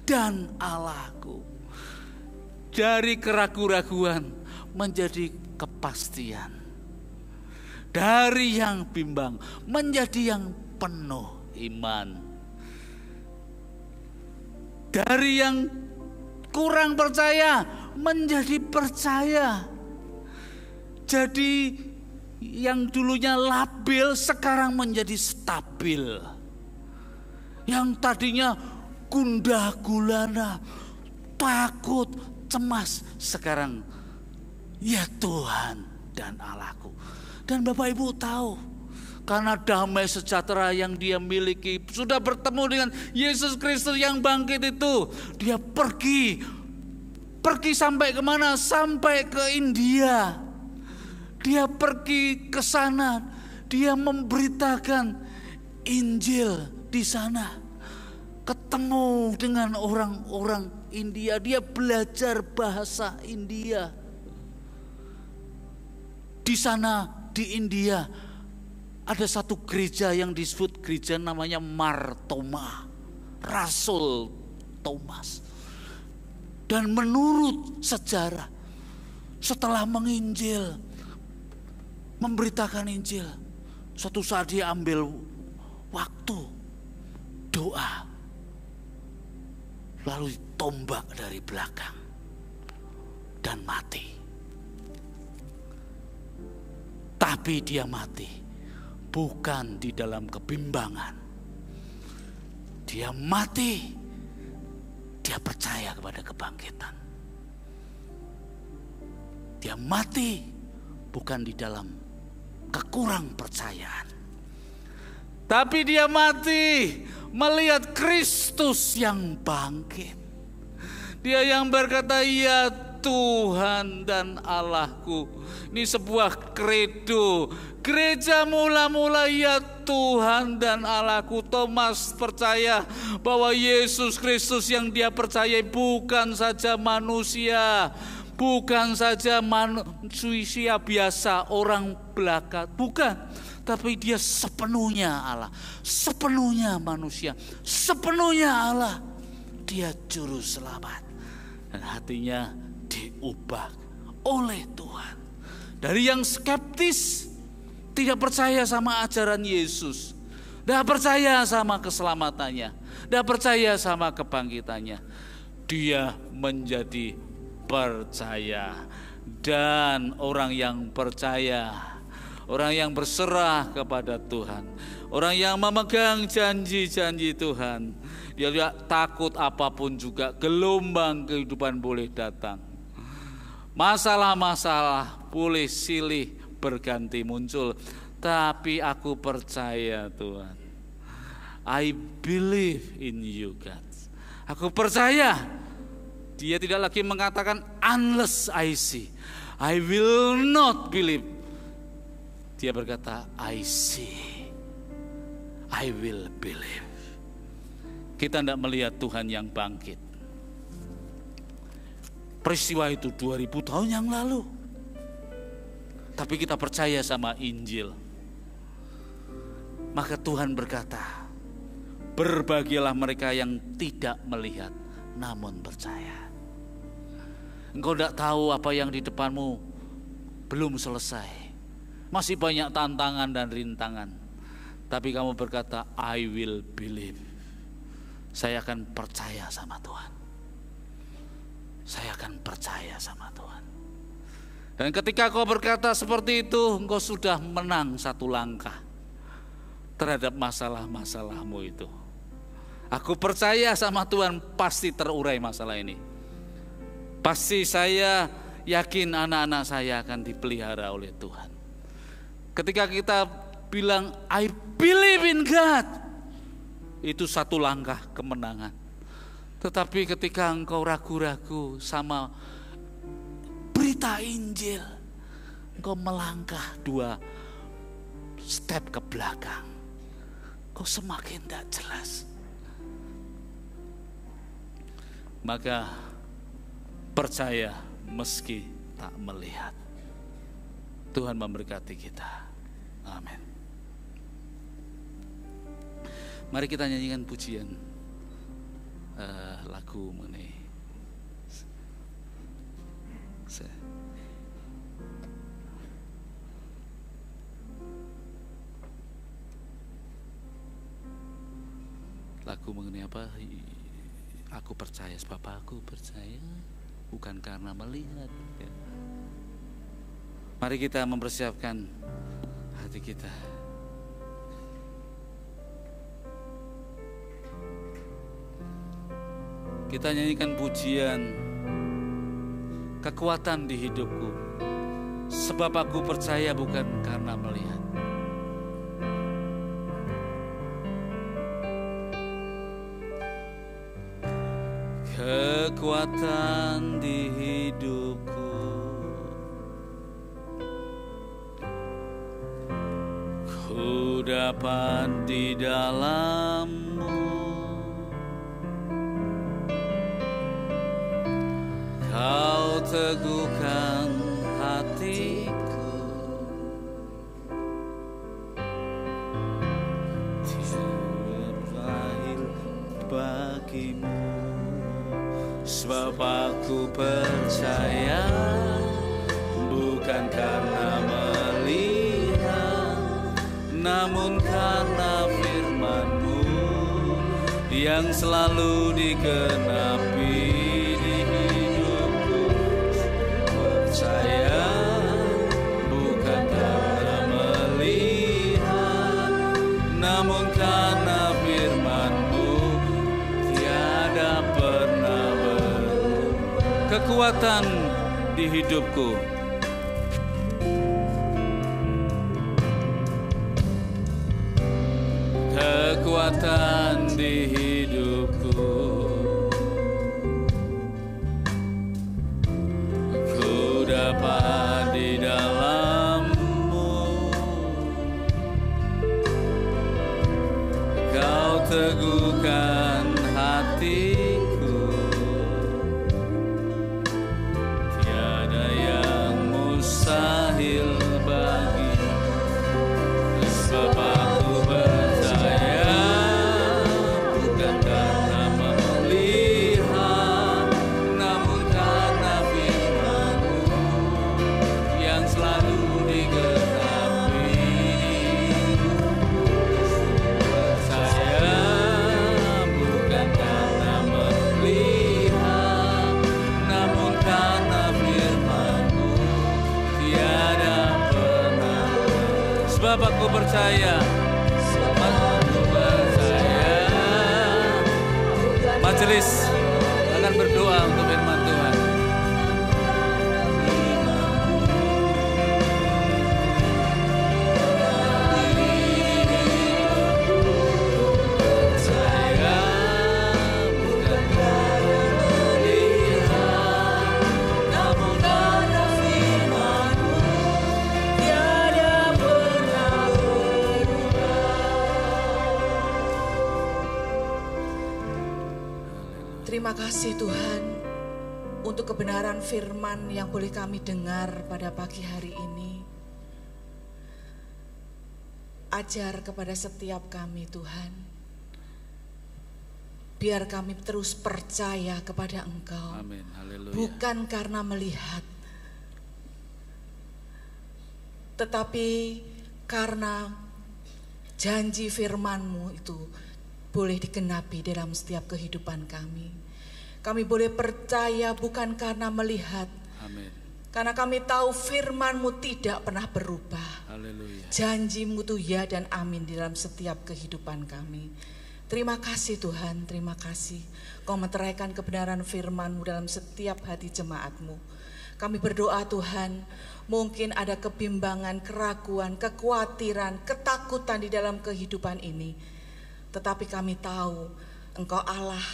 dan Allahku. Dari keraguan-raguan menjadi kepastian. Dari yang bimbang menjadi yang penuh iman. Dari yang kurang percaya menjadi percaya. Jadi yang dulunya labil sekarang menjadi stabil. Yang tadinya gundah gulana, takut, cemas, sekarang ya Tuhan dan Allahku. Dan Bapak Ibu tahu, karena damai sejahtera yang dia miliki, sudah bertemu dengan Yesus Kristus yang bangkit itu, dia pergi sampai kemana? Sampai ke India. Dia pergi ke sana, dia memberitakan Injil di sana, ketemu dengan orang-orang India, dia belajar bahasa India. Di sana di India ada satu gereja yang disebut gereja namanya Martoma, Rasul Thomas. Dan menurut sejarah, setelah menginjil, memberitakan Injil, suatu saat dia ambil waktu doa, lalu ditombak dari belakang dan mati. Tapi dia mati bukan di dalam kebimbangan. Dia mati, dia percaya kepada kebangkitan. Dia mati bukan di dalam kekurang percayaan. Tapi dia mati melihat Kristus yang bangkit. Dia yang berkata, ya Tuhan dan Allahku. Ini sebuah kredo. Gereja mula-mula, ya Tuhan dan Allahku. Thomas percaya bahwa Yesus Kristus yang dia percayai bukan saja manusia, bukan saja manusia biasa, orang belaka, bukan. Tapi dia sepenuhnya Allah, sepenuhnya manusia, sepenuhnya Allah. Dia juru selamat. Dan hatinya diubah oleh Tuhan. Dari yang skeptis, tidak percaya sama ajaran Yesus, tidak percaya sama keselamatannya, tidak percaya sama kebangkitannya, dia menjadi percaya. Dan orang yang percaya, orang yang berserah kepada Tuhan, orang yang memegang janji-janji Tuhan, dia tidak takut apapun juga gelombang kehidupan boleh datang. Masalah-masalah boleh silih berganti muncul. Tapi aku percaya Tuhan. I believe in you God. Aku percaya. Dia tidak lagi mengatakan unless I see. I will not believe. Dia berkata I see. I will believe. Kita tidak melihat Tuhan yang bangkit. Peristiwa itu 2000 tahun yang lalu. Tapi kita percaya sama Injil. Maka Tuhan berkata, berbahagialah mereka yang tidak melihat namun percaya. Engkau tidak tahu apa yang di depanmu belum selesai. Masih banyak tantangan dan rintangan. Tapi kamu berkata, I will believe. Saya akan percaya sama Tuhan. Saya akan percaya sama Tuhan. Dan ketika kau berkata seperti itu, engkau sudah menang satu langkah terhadap masalah-masalahmu itu. Aku percaya sama Tuhan, pasti terurai masalah ini. Pasti saya yakin anak-anak saya akan dipelihara oleh Tuhan. Ketika kita bilang I believe in God, itu satu langkah kemenangan. Tetapi ketika engkau ragu-ragu sama berita Injil, engkau melangkah 2 step ke belakang, kau semakin tidak jelas. Maka percaya meski tak melihat. Tuhan memberkati kita. Amin. Mari kita nyanyikan pujian lagu mengenai lagu mengenai apa? Aku percaya sebab aku percaya bukan karena melihat. Mari kita mempersiapkan hati kita. Kita nyanyikan pujian kekuatan di hidupku, sebab aku percaya bukan karena melihat. Kekuatan di hidupku, ku dapat di dalam-Mu. Kau teguhkan hatiku, terlahir bagimu. Sebab aku percaya bukan karena melihat, namun karena firman-Mu yang selalu digenapi di hidupku. Percaya bukan karena melihat, namun karena firman-Mu tiada pernah berubah. Kekuatan di hidupku, kekuatan di hidupku. Ku dapat di dalam-Mu, Kau teguhkan hatiku. Tiada yang mustahil bagimu, sebab aku percaya bukan karena melihat, namun karena firman-Mu yang selalu digenapi. Percaya bukan karena melihat, namun karena firman-Mu tiada pernah. Sebab aku percaya, majelis akan berdoa untuk firman Tuhan. Saya bukan karena melihat, namun karena firman-Mu tiada pernah Terima kasih Tuhan untuk kebenaran firman yang boleh kami dengar pada pagi hari ini. Ajar kepada setiap kami Tuhan, biar kami terus percaya kepada Engkau. Amin. Haleluya. Bukan karena melihat, tetapi karena janji firman-Mu itu boleh digenapi dalam setiap kehidupan kami. Kami boleh percaya bukan karena melihat, Amin. karena kami tahu firman-Mu tidak pernah berubah. Haleluya. Janji-Mu itu ya dan amin di dalam setiap kehidupan kami. Terima kasih Tuhan, terima kasih. Kau meteraikan kebenaran firman-Mu dalam setiap hati jemaat-Mu. Kami berdoa Tuhan, mungkin ada kebimbangan, keraguan, kekhawatiran, ketakutan di dalam kehidupan ini. Tetapi kami tahu Engkau Allah,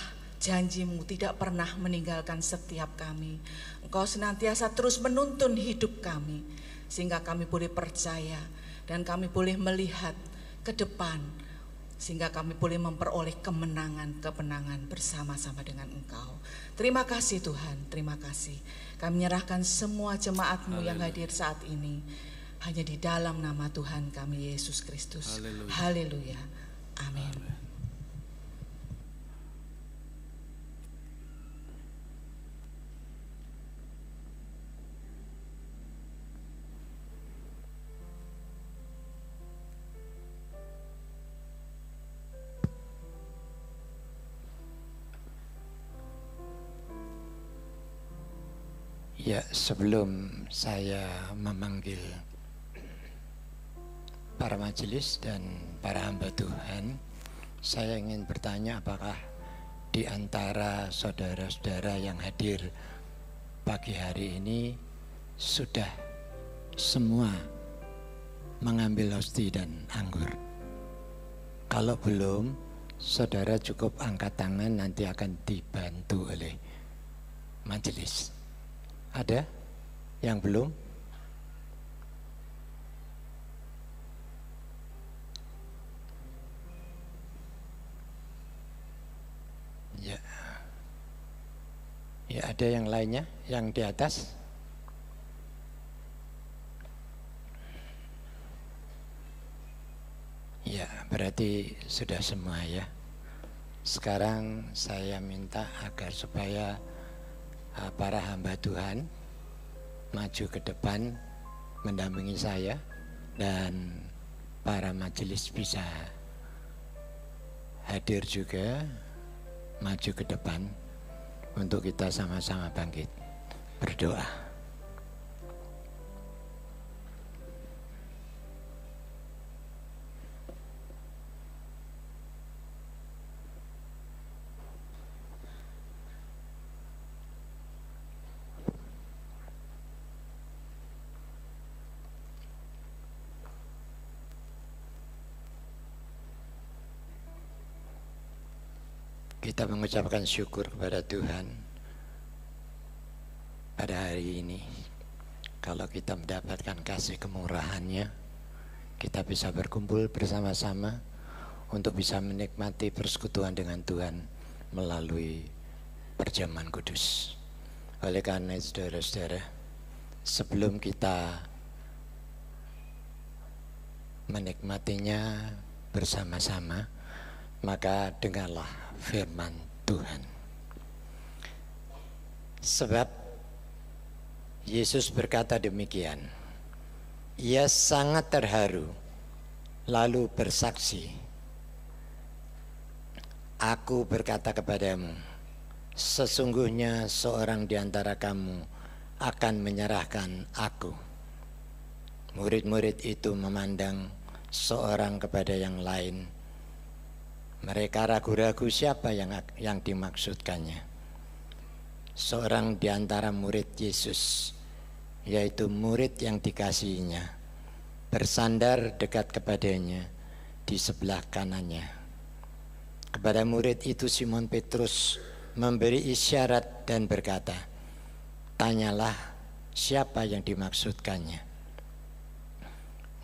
janji-Mu tidak pernah meninggalkan setiap kami. Engkau senantiasa terus menuntun hidup kami, sehingga kami boleh percaya dan kami boleh melihat ke depan, sehingga kami boleh memperoleh kemenangan-kemenangan bersama-sama dengan Engkau. Terima kasih Tuhan, terima kasih. Kami menyerahkan semua jemaat-Mu yang hadir saat ini hanya di dalam nama Tuhan kami Yesus Kristus. Haleluya. Haleluya. Amin. Ya, sebelum saya memanggil para majelis dan para hamba Tuhan, saya ingin bertanya apakah di antara saudara-saudara yang hadir pagi hari ini sudah semua mengambil hosti dan anggur. Kalau belum, saudara cukup angkat tangan, nanti akan dibantu oleh majelis. Ada yang belum? Ya. Ya, ada yang lainnya yang di atas? Ya, berarti sudah semua ya. Sekarang saya minta agar supaya para hamba Tuhan maju ke depan mendampingi saya, dan para majelis bisa hadir juga maju ke depan untuk kita sama-sama bangkit berdoa. Kita mengucapkan syukur kepada Tuhan pada hari ini. Kalau kita mendapatkan kasih kemurahan-Nya, kita bisa berkumpul bersama-sama untuk bisa menikmati persekutuan dengan Tuhan melalui perjamuan kudus. Oleh karena itu, saudara-saudara, sebelum kita menikmatinya bersama-sama, maka dengarlah firman Tuhan. Sebab Yesus berkata demikian, Ia sangat terharu lalu bersaksi, Aku berkata kepadamu, sesungguhnya seorang di antara kamu akan menyerahkan aku. Murid-murid itu memandang seorang kepada yang lain. Mereka ragu-ragu siapa yang dimaksudkannya. Seorang di antara murid Yesus, yaitu murid yang dikasihinya, bersandar dekat kepadanya di sebelah kanannya. Kepada murid itu Simon Petrus memberi isyarat dan berkata, tanyalah siapa yang dimaksudkannya.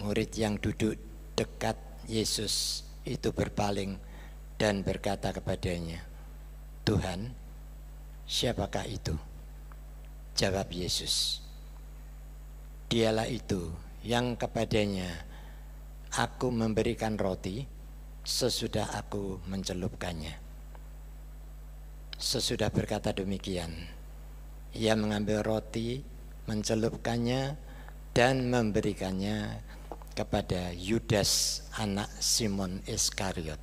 Murid yang duduk dekat Yesus itu berpaling dan berkata kepadanya, Tuhan, siapakah itu? Jawab Yesus, Dialah itu yang kepadanya aku memberikan roti sesudah aku mencelupkannya. Sesudah berkata demikian, ia mengambil roti, mencelupkannya dan memberikannya kepada Yudas anak Simon Iskariot.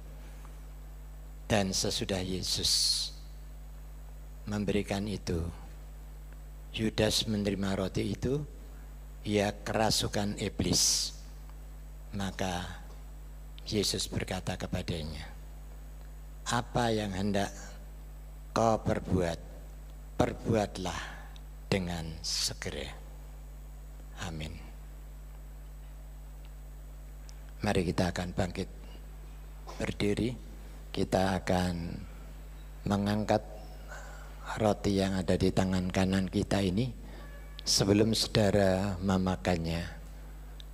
Dan sesudah Yesus memberikan itu, Yudas menerima roti itu, ia kerasukan iblis. Maka Yesus berkata kepadanya, apa yang hendak kau perbuat, perbuatlah dengan segera. Amin. Mari kita akan bangkit berdiri. Kita akan mengangkat roti yang ada di tangan kanan kita ini. Sebelum saudara memakannya,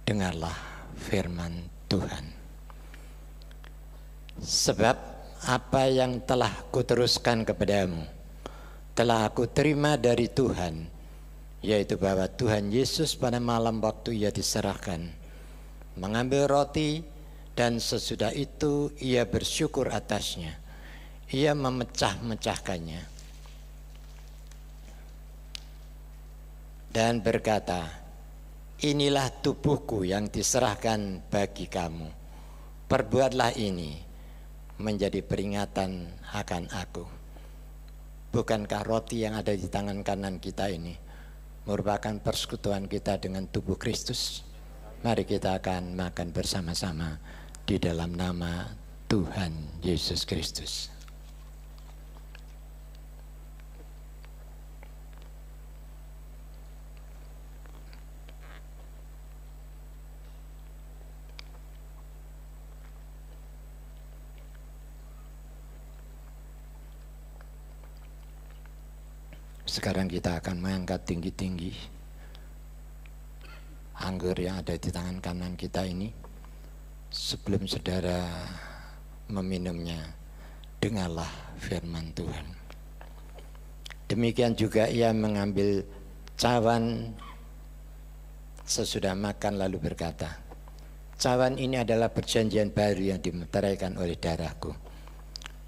dengarlah firman Tuhan. Sebab apa yang telah kuteruskan kepadamu telah aku terima dari Tuhan, yaitu bahwa Tuhan Yesus pada malam waktu ia diserahkan mengambil roti, dan sesudah itu ia bersyukur atasnya. Ia memecah-mecahkannya dan berkata, inilah tubuhku yang diserahkan bagi kamu. Perbuatlah ini menjadi peringatan akan aku. Bukankah roti yang ada di tangan kanan kita ini merupakan persekutuan kita dengan tubuh Kristus? Mari kita akan makan bersama-sama di dalam nama Tuhan Yesus Kristus. Sekarang kita akan mengangkat tinggi-tinggi anggur yang ada di tangan kanan kita ini. Sebelum saudara meminumnya, dengarlah firman Tuhan. Demikian juga ia mengambil cawan sesudah makan lalu berkata, cawan ini adalah perjanjian baru yang dimeteraikan oleh darahku.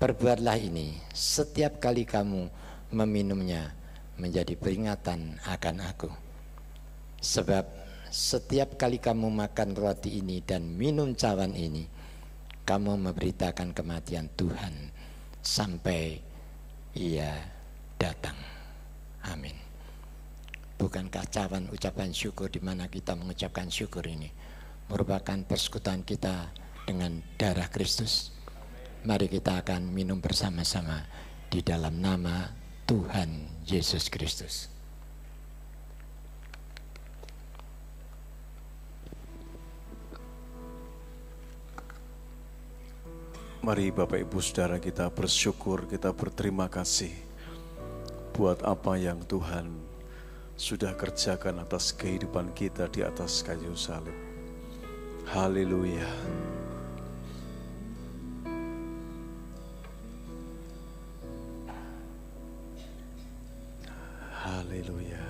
Perbuatlah ini setiap kali kamu meminumnya menjadi peringatan akan aku. Sebab setiap kali kamu makan roti ini dan minum cawan ini, kamu memberitakan kematian Tuhan sampai ia datang. Amin. Bukankah cawan ucapan syukur di mana kita mengucapkan syukur ini merupakan persekutuan kita dengan darah Kristus? Mari kita akan minum bersama-sama di dalam nama Tuhan Yesus Kristus. Mari Bapak Ibu Saudara kita bersyukur, kita berterima kasih buat apa yang Tuhan sudah kerjakan atas kehidupan kita di atas kayu salib. Haleluya. Haleluya.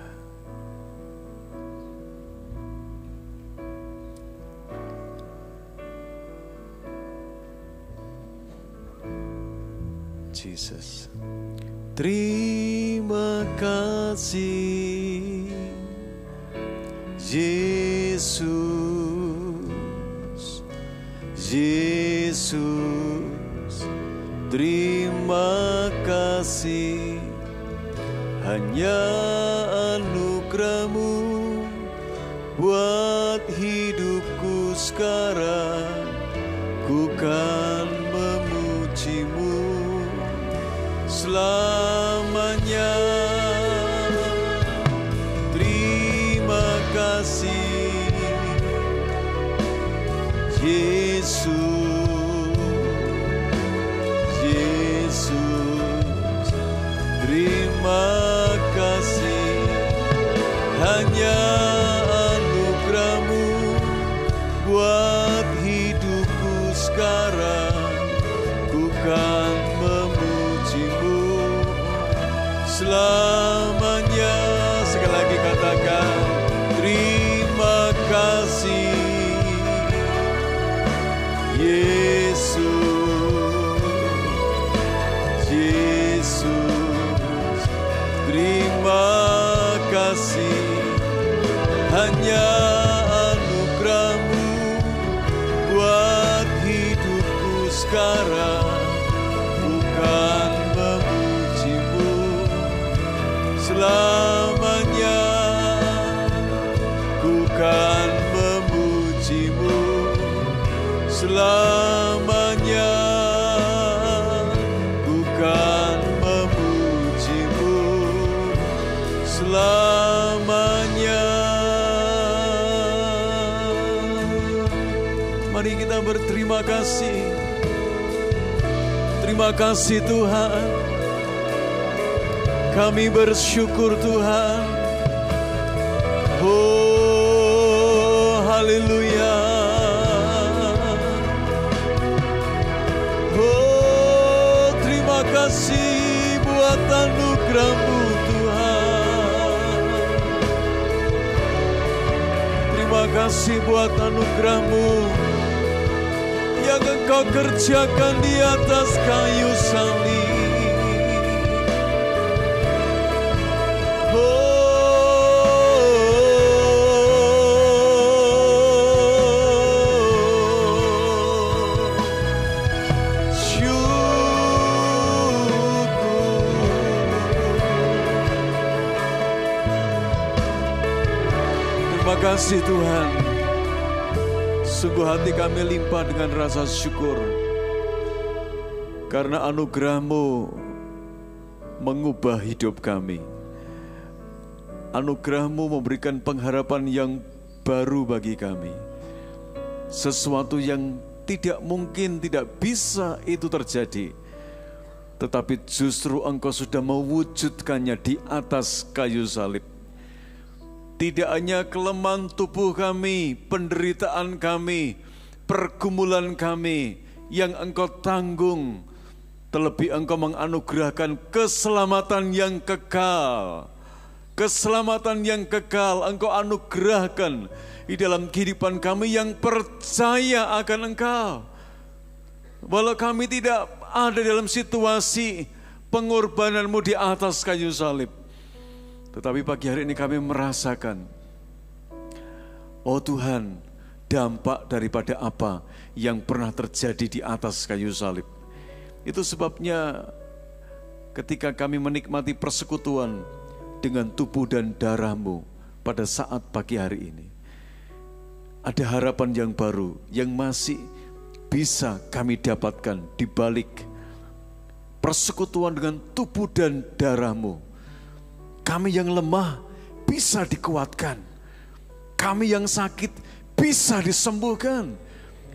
Jesus. Terima kasih Yesus, Yesus, terima kasih, hanya anugerah-Mu buat hidupku sekarang, ku kan memuji-Mu selamanya. Terima kasih Yesus, Yesus, terima kasih, hanya anugerah-Mu buat hidupku sekarang, ku kan memuji-Mu selamanya. Sekali lagi katakan, terima kasih Yesus, Yesus, terima kasih, hanya anugerah-Mu buat hidupku sekarang, bukan memuji-Mu selamanya, ku kan memuji-Mu selamanya, ku kan memuji-Mu selamanya. Mari kita berterima kasih. Terima kasih Tuhan. Kami bersyukur Tuhan. Oh, haleluya. Oh, terima kasih buat anugerah-Mu Tuhan. Terima kasih buat anugerah-Mu yang Engkau kerjakan di atas kayu salib. Terima kasih Tuhan. Sungguh hati kami limpah dengan rasa syukur karena anugerah-Mu mengubah hidup kami. Anugerah-Mu memberikan pengharapan yang baru bagi kami. Sesuatu yang tidak mungkin, tidak bisa itu terjadi. Tetapi justru Engkau sudah mewujudkannya di atas kayu salib. Tidak hanya kelemahan tubuh kami, penderitaan kami, pergumulan kami yang Engkau tanggung, terlebih Engkau menganugerahkan keselamatan yang kekal. Keselamatan yang kekal Engkau anugerahkan di dalam kehidupan kami yang percaya akan Engkau. Walau kami tidak ada dalam situasi pengorbanan-Mu di atas kayu salib, tetapi pagi hari ini kami merasakan, oh Tuhan, dampak daripada apa yang pernah terjadi di atas kayu salib. Itu sebabnya ketika kami menikmati persekutuan dengan tubuh dan darah-Mu pada saat pagi hari ini, ada harapan yang baru yang masih bisa kami dapatkan di balik persekutuan dengan tubuh dan darah-Mu. Kami yang lemah bisa dikuatkan. Kami yang sakit bisa disembuhkan.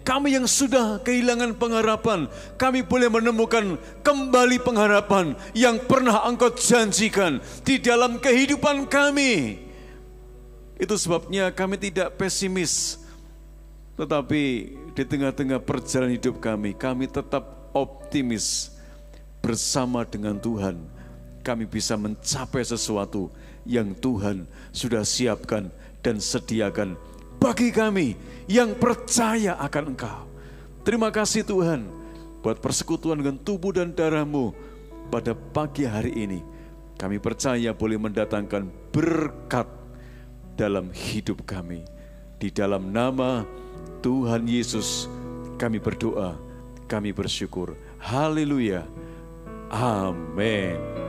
Kami yang sudah kehilangan pengharapan, kami boleh menemukan kembali pengharapan yang pernah Engkau janjikan di dalam kehidupan kami. Itu sebabnya kami tidak pesimis, tetapi di tengah-tengah perjalanan hidup kami tetap optimis. Bersama dengan Tuhan, kami bisa mencapai sesuatu yang Tuhan sudah siapkan dan sediakan bagi kami yang percaya akan Engkau. Terima kasih Tuhan buat persekutuan dengan tubuh dan darah-Mu pada pagi hari ini. Kami percaya boleh mendatangkan berkat dalam hidup kami. Di dalam nama Tuhan Yesus kami berdoa, kami bersyukur. Haleluya. Amin.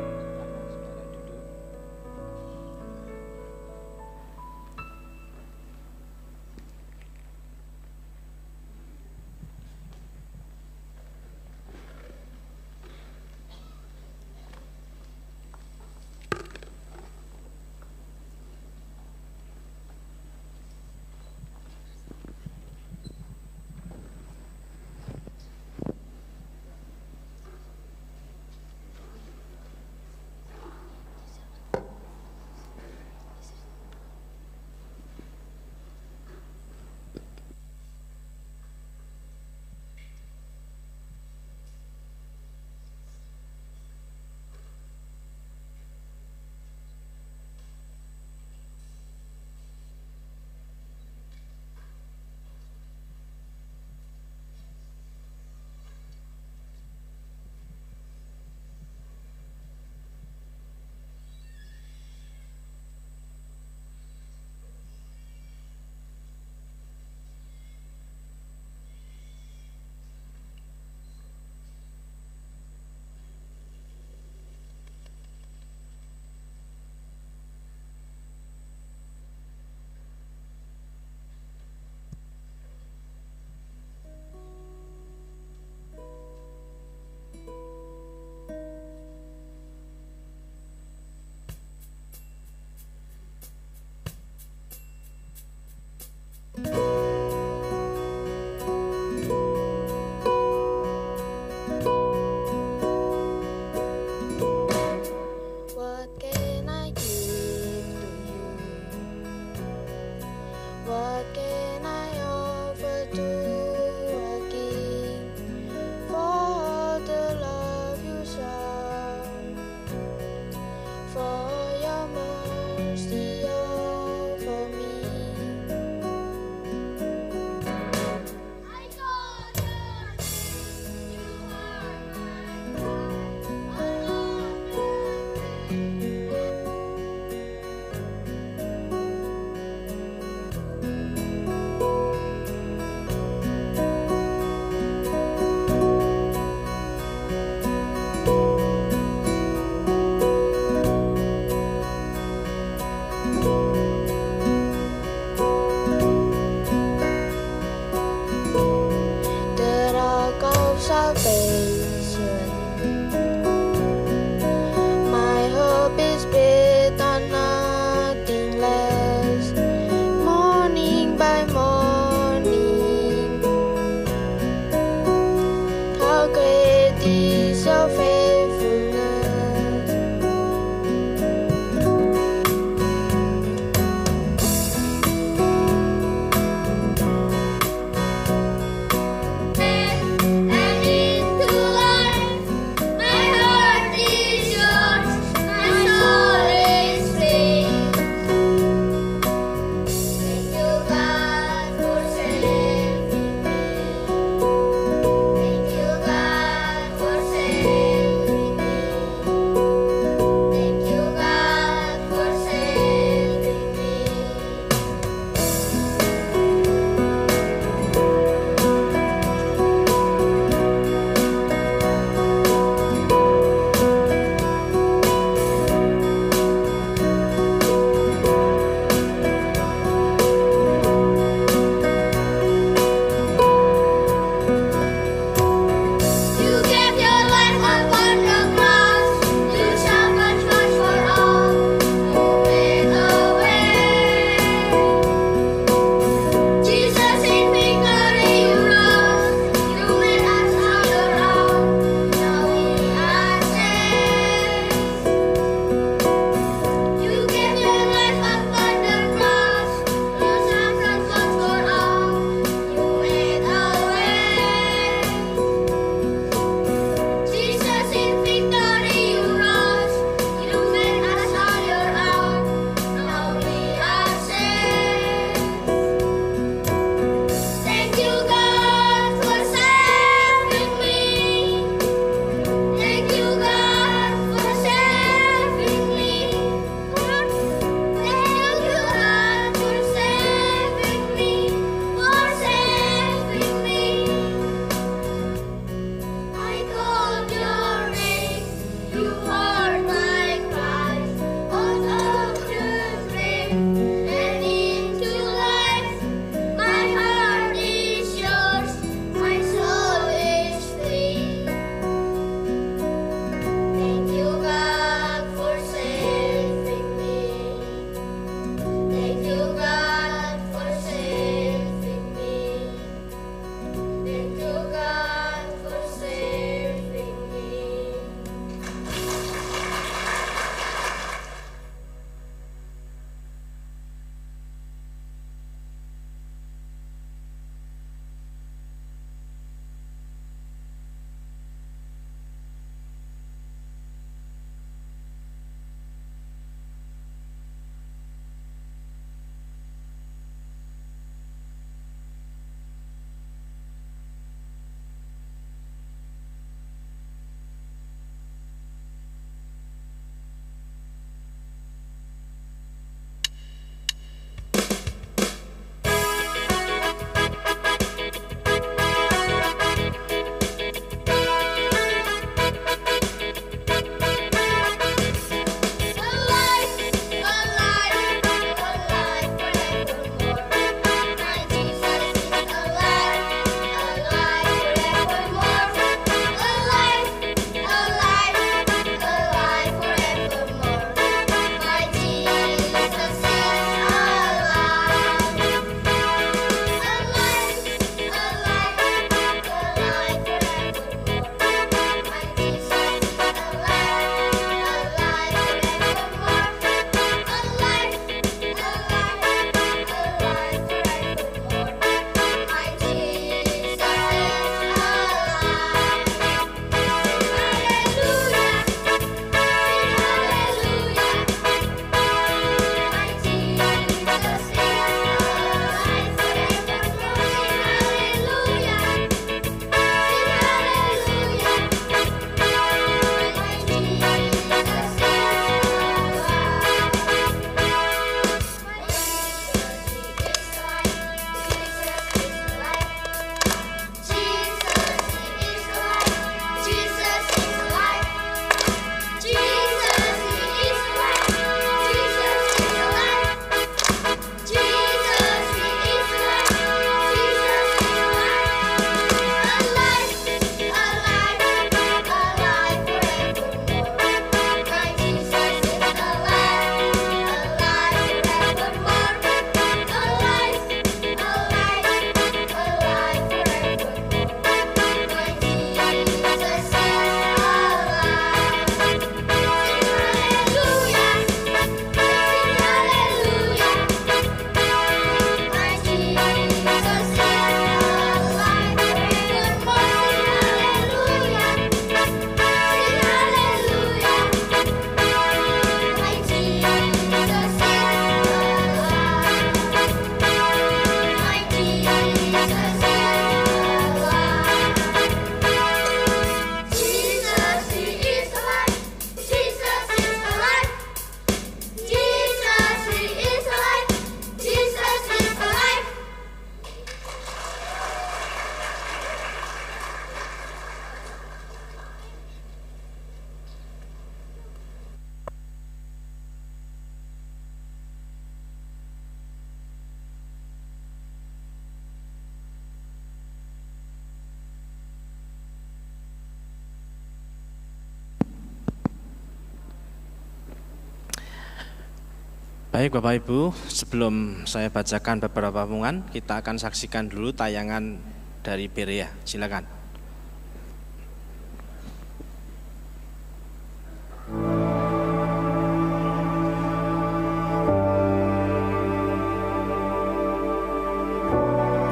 Baik Bapak Ibu, sebelum saya bacakan beberapa renungan, kita akan saksikan dulu tayangan dari Berea. Silakan.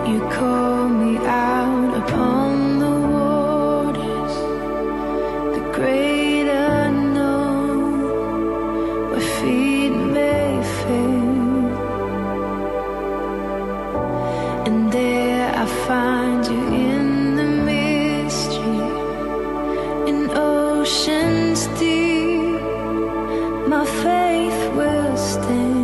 You call me out upon the waters, the great unknown, where feet may fail, and there I find you in the mystery, in oceans deep, my faith will stand.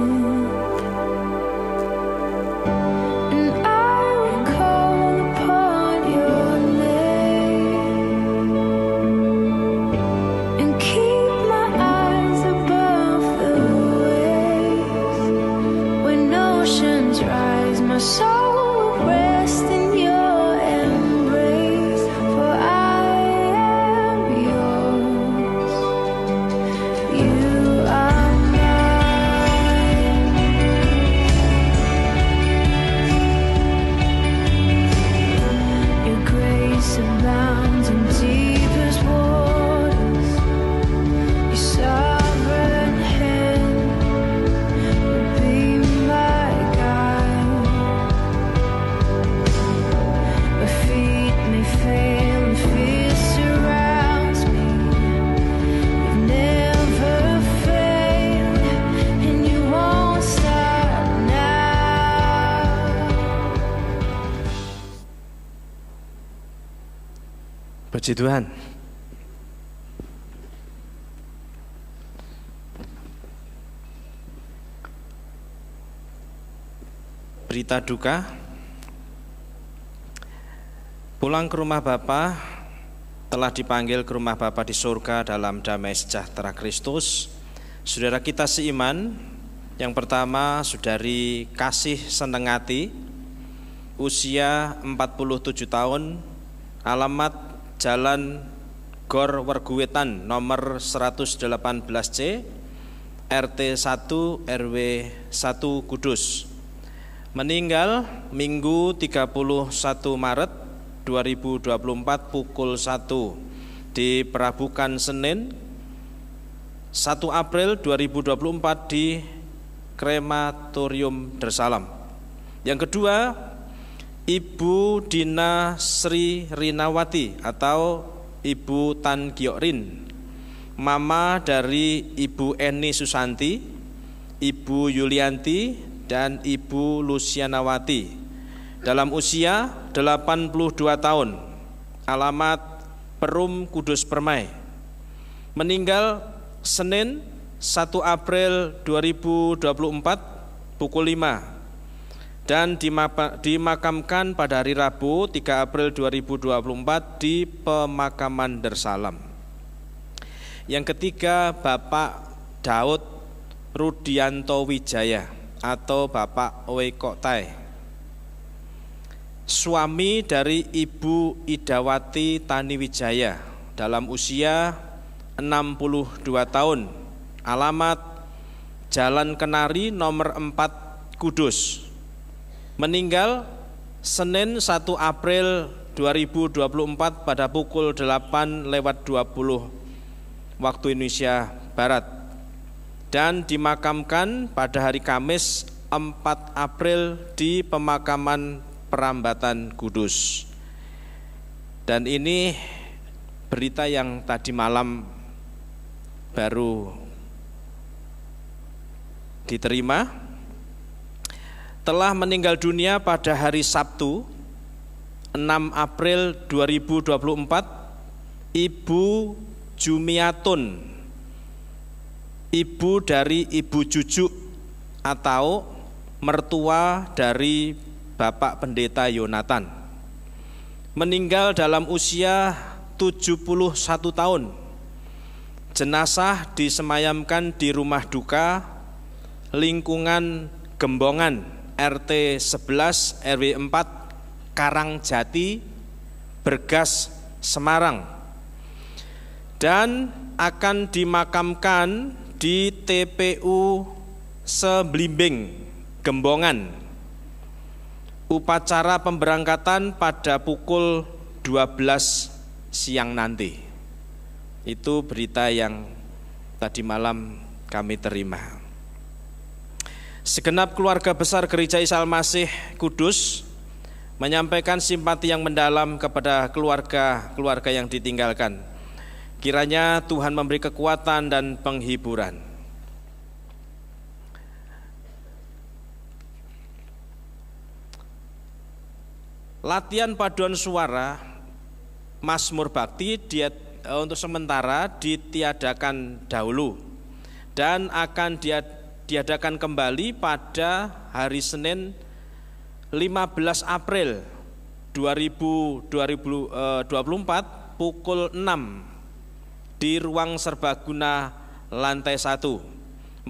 Puji Tuhan. Berita duka, pulang ke rumah Bapa, telah dipanggil ke rumah Bapa di surga dalam damai sejahtera Kristus. Saudara kita seiman, yang pertama saudari Kasih Senengati, usia 47 tahun, alamat Jalan Gor Werguwetan nomor 118C, RT 1 RW 1 Kudus. Meninggal Minggu 31 Maret 2024 pukul 1, diperabukkan Senin 1 April 2024 di Krematorium Darussalam. Yang kedua, Ibu Dina Sri Rinawati atau Ibu Tan Giok Rin, mama dari Ibu Eni Susanti, Ibu Yulianti, dan Ibu Lucianawati, dalam usia 82 tahun, alamat Perum Kudus Permai. Meninggal Senin 1 April 2024 pukul 5, dan dimakamkan pada hari Rabu 3 April 2024 di pemakaman Darussalam. Yang ketiga, Bapak Daud Rudianto Wijaya atau Bapak Wekoktai, suami dari Ibu Idawati Tani Wijaya, dalam usia 62 tahun, alamat Jalan Kenari nomor 4 Kudus. Meninggal Senin 1 April 2024 pada pukul 8:20 waktu Indonesia Barat, dan dimakamkan pada hari Kamis 4 April di pemakaman Perambatan Kudus. Dan ini berita yang tadi malam baru diterima. Telah meninggal dunia pada hari Sabtu 6 April 2024 Ibu Jumiatun, ibu dari Ibu Jujuk atau mertua dari Bapak Pendeta Yonatan. Meninggal dalam usia 71 tahun. Jenazah disemayamkan di rumah duka lingkungan Gembongan RT 11 RW 4 Karangjati, Bergas, Semarang, dan akan dimakamkan di TPU Seblimbing Gembongan. Upacara pemberangkatan pada pukul 12 siang nanti. Itu berita yang tadi malam kami terima. Segenap keluarga besar Gereja Isa Al-Masih Kudus menyampaikan simpati yang mendalam kepada keluarga-keluarga yang ditinggalkan. Kiranya Tuhan memberi kekuatan dan penghiburan. Latihan paduan suara Mazmur Bakti untuk sementara ditiadakan dahulu dan akan diadakan kembali pada hari Senin 15 April 2024 pukul 6 di ruang serbaguna lantai 1.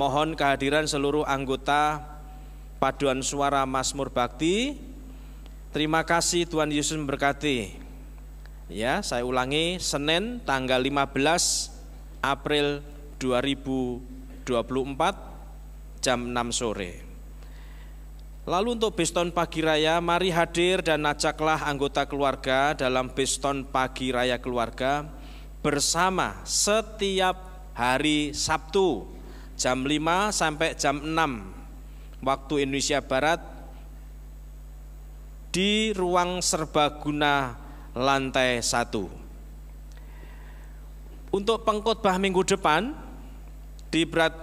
Mohon kehadiran seluruh anggota paduan suara Mazmur Bakti. Terima kasih, Tuhan Yesus memberkati. Ya, saya ulangi, Senin tanggal 15 April 2024 jam 6 sore. Lalu untuk Beston Pagi Raya, mari hadir dan ajaklah anggota keluarga dalam Beston Pagi Raya Keluarga bersama setiap hari Sabtu jam 5 sampai jam 6 waktu Indonesia Barat di ruang serbaguna lantai 1. Untuk pengkhotbah minggu depan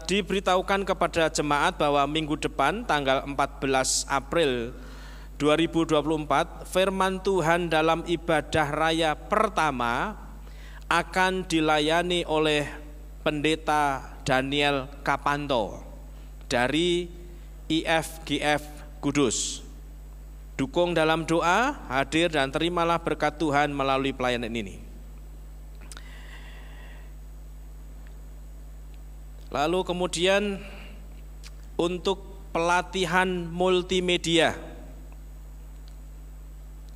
diberitahukan kepada jemaat bahwa minggu depan tanggal 14 April 2024 firman Tuhan dalam ibadah raya pertama akan dilayani oleh Pendeta Daniel Kapanto dari IFGF Kudus. Dukung dalam doa, hadir dan terimalah berkat Tuhan melalui pelayanan ini. Lalu kemudian untuk pelatihan multimedia.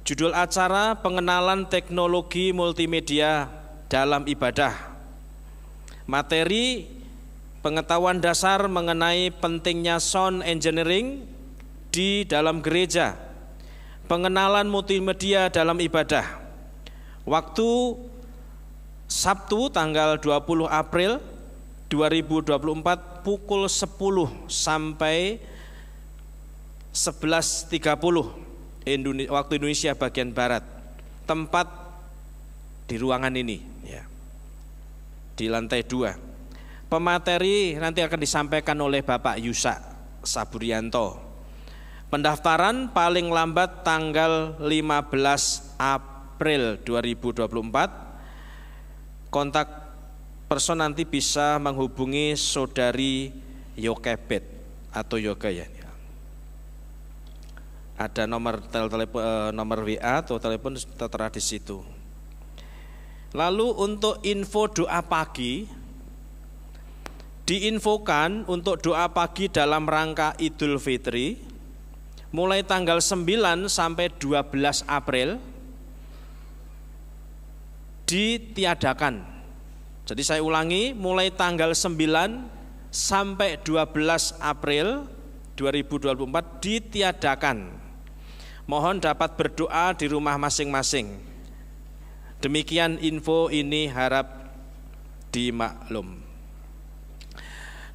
Judul acara pengenalan teknologi multimedia dalam ibadah. Materi pengetahuan dasar mengenai pentingnya sound engineering di dalam gereja. Pengenalan multimedia dalam ibadah. Waktu Sabtu tanggal 20 April 2024 pukul 10 sampai 11.30 waktu Indonesia bagian Barat. Tempat di ruangan ini ya. Di lantai 2. Pemateri nanti akan disampaikan oleh Bapak Yusak Saburianto. Pendaftaran paling lambat tanggal 15 April 2024. Kontak person nanti bisa menghubungi Saudari Yokebet atau Yoga ya. Ada nomor nomor WA atau telepon tertera di situ. Lalu untuk info doa pagi diinfokan untuk doa pagi dalam rangka Idul Fitri mulai tanggal 9 sampai 12 April ditiadakan. Jadi saya ulangi, mulai tanggal 9 sampai 12 April 2024 ditiadakan. Mohon dapat berdoa di rumah masing-masing. Demikian info ini, harap dimaklum.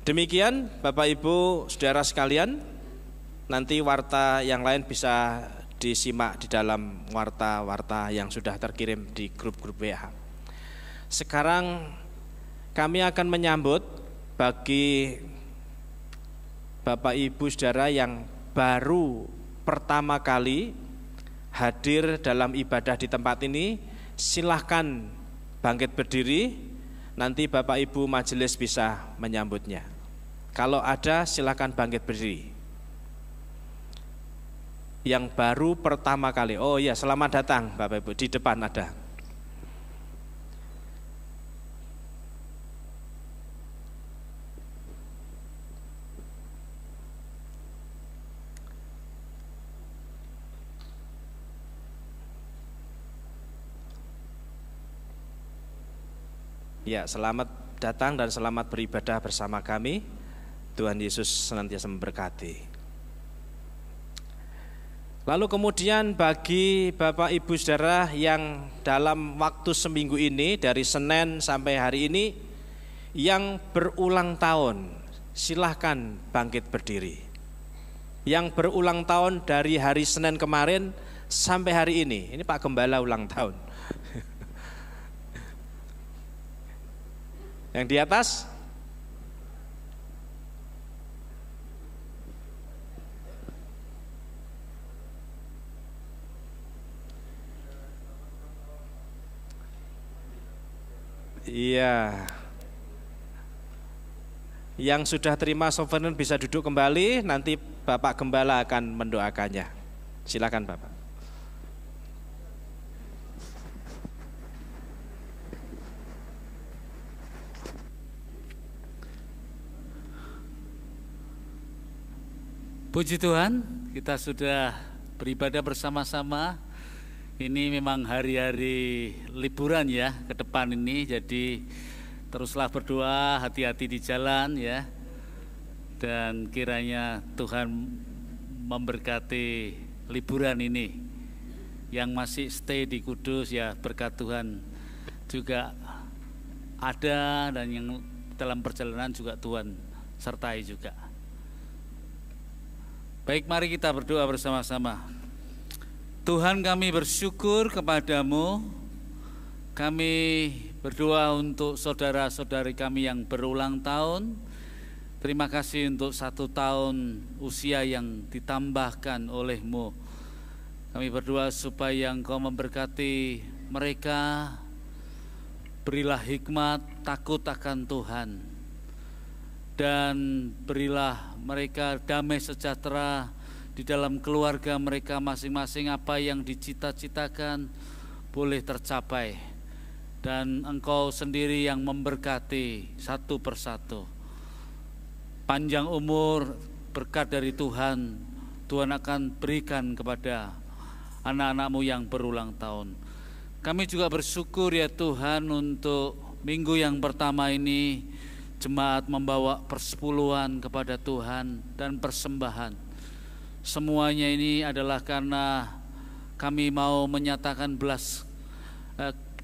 Demikian Bapak Ibu Saudara sekalian. Nanti warta yang lain bisa disimak di dalam warta-warta yang sudah terkirim di grup-grup WA. Sekarang kami akan menyambut bagi Bapak Ibu Saudara yang baru pertama kali hadir dalam ibadah di tempat ini, silahkan bangkit berdiri, nanti Bapak Ibu majelis bisa menyambutnya. Kalau ada silahkan bangkit berdiri. Yang baru pertama kali, oh ya, selamat datang Bapak Ibu, di depan ada. Ya, selamat datang dan selamat beribadah bersama kami. Tuhan Yesus senantiasa memberkati. Lalu kemudian bagi Bapak Ibu Saudara yang dalam waktu seminggu ini dari Senin sampai hari ini yang berulang tahun, silahkan bangkit berdiri. Yang berulang tahun dari hari Senin kemarin sampai hari ini Pak Gembala ulang tahun. Yang di atas? Iya. Yang sudah terima souvenir bisa duduk kembali, nanti Bapak Gembala akan mendoakannya. Silakan Bapak. Puji Tuhan, kita sudah beribadah bersama-sama. Ini memang hari-hari liburan ya ke depan ini, jadi teruslah berdoa, hati-hati di jalan ya. Dan kiranya Tuhan memberkati liburan ini. Yang masih stay di Kudus ya, berkat Tuhan juga ada, dan yang dalam perjalanan juga Tuhan sertai juga. Baik, mari kita berdoa bersama-sama. Tuhan, kami bersyukur kepadamu. Kami berdoa untuk saudara-saudari kami yang berulang tahun. Terima kasih untuk 1 tahun usia yang ditambahkan oleh-Mu. Kami berdoa supaya Engkau memberkati mereka. Berilah hikmat, takut akan Tuhan. Dan berilah mereka damai sejahtera di dalam keluarga mereka masing-masing. Apa yang dicita-citakan boleh tercapai, dan Engkau sendiri yang memberkati satu persatu. Panjang umur, berkat dari Tuhan, Tuhan akan berikan kepada anak-anak-Mu yang berulang tahun. Kami juga bersyukur ya Tuhan untuk minggu yang pertama ini, jemaat membawa persepuluhan kepada Tuhan dan persembahan. Semuanya ini adalah karena kami mau menyatakan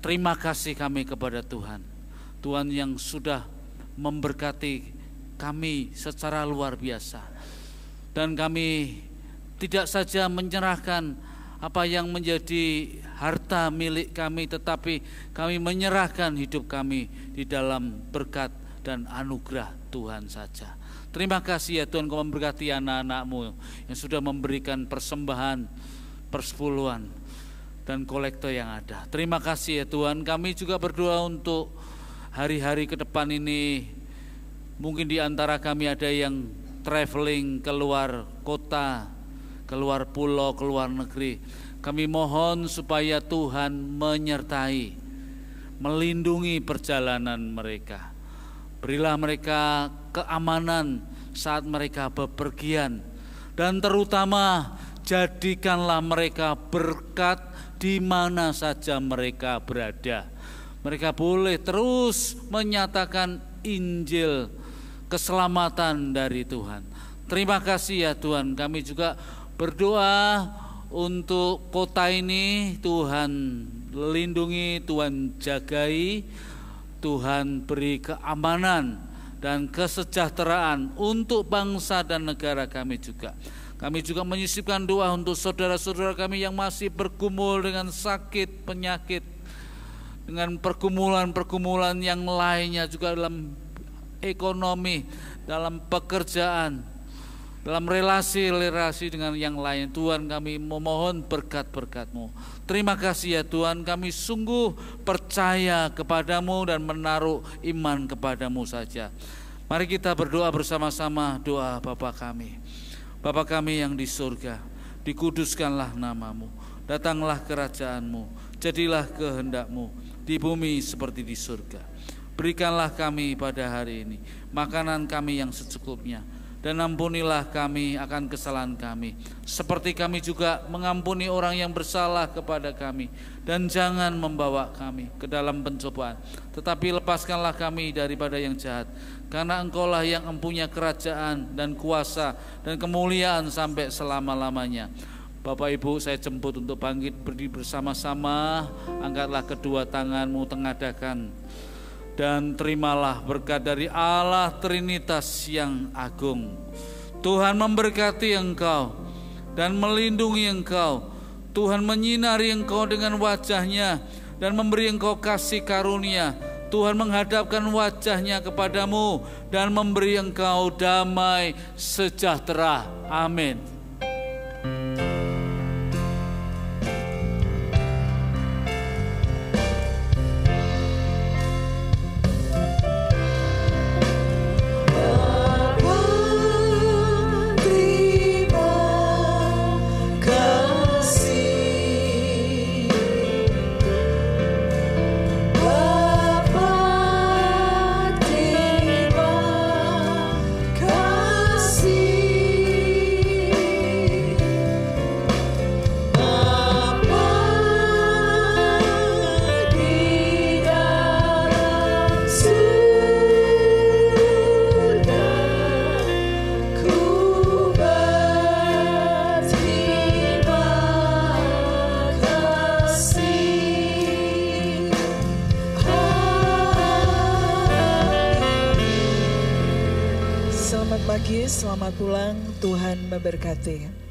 terima kasih kami kepada Tuhan. Tuhan yang sudah memberkati kami secara luar biasa. Dan kami tidak saja menyerahkan apa yang menjadi harta milik kami, tetapi kami menyerahkan hidup kami di dalam berkat dan anugerah Tuhan saja. Terima kasih ya Tuhan, Kau memberkati anak-anak-Mu yang sudah memberikan persembahan, persepuluhan, dan kolektor yang ada. Terima kasih ya Tuhan. Kami juga berdoa untuk hari-hari ke depan ini. Mungkin di antara kami ada yang traveling keluar kota, keluar pulau, keluar negeri. Kami mohon supaya Tuhan menyertai, melindungi perjalanan mereka. Berilah mereka keamanan saat mereka bepergian, dan terutama jadikanlah mereka berkat di mana saja mereka berada. Mereka boleh terus menyatakan Injil keselamatan dari Tuhan. Terima kasih ya Tuhan. Kami juga berdoa untuk kota ini, Tuhan lindungi, Tuhan jagai, Tuhan beri keamanan dan kesejahteraan untuk bangsa dan negara kami juga. Kami juga menyisipkan doa untuk saudara-saudara kami yang masih bergumul dengan sakit, penyakit, dengan pergumulan-pergumulan yang lainnya juga dalam ekonomi, dalam pekerjaan, dalam relasi-relasi dengan yang lain. Tuhan, kami memohon berkat-berkat-Mu. Terima kasih ya Tuhan, kami sungguh percaya kepadamu dan menaruh iman kepadamu saja. Mari kita berdoa bersama-sama doa Bapa kami. Bapa kami yang di surga, dikuduskanlah namamu, datanglah kerajaan-Mu, jadilah kehendak-Mu di bumi seperti di surga. Berikanlah kami pada hari ini makanan kami yang secukupnya, dan ampunilah kami akan kesalahan kami, seperti kami juga mengampuni orang yang bersalah kepada kami. Dan jangan membawa kami ke dalam pencobaan, tetapi lepaskanlah kami daripada yang jahat. Karena Engkaulah yang mempunyai kerajaan dan kuasa dan kemuliaan sampai selama-lamanya. Bapak Ibu, saya jemput untuk bangkit berdiri bersama-sama. Angkatlah kedua tanganmu, tengadakan, dan terimalah berkat dari Allah Trinitas yang agung. Tuhan memberkati engkau dan melindungi engkau. Tuhan menyinari engkau dengan wajah-Nya dan memberi engkau kasih karunia. Tuhan menghadapkan wajah-Nya kepadamu dan memberi engkau damai sejahtera. Amin. Selamat pulang, Tuhan memberkati.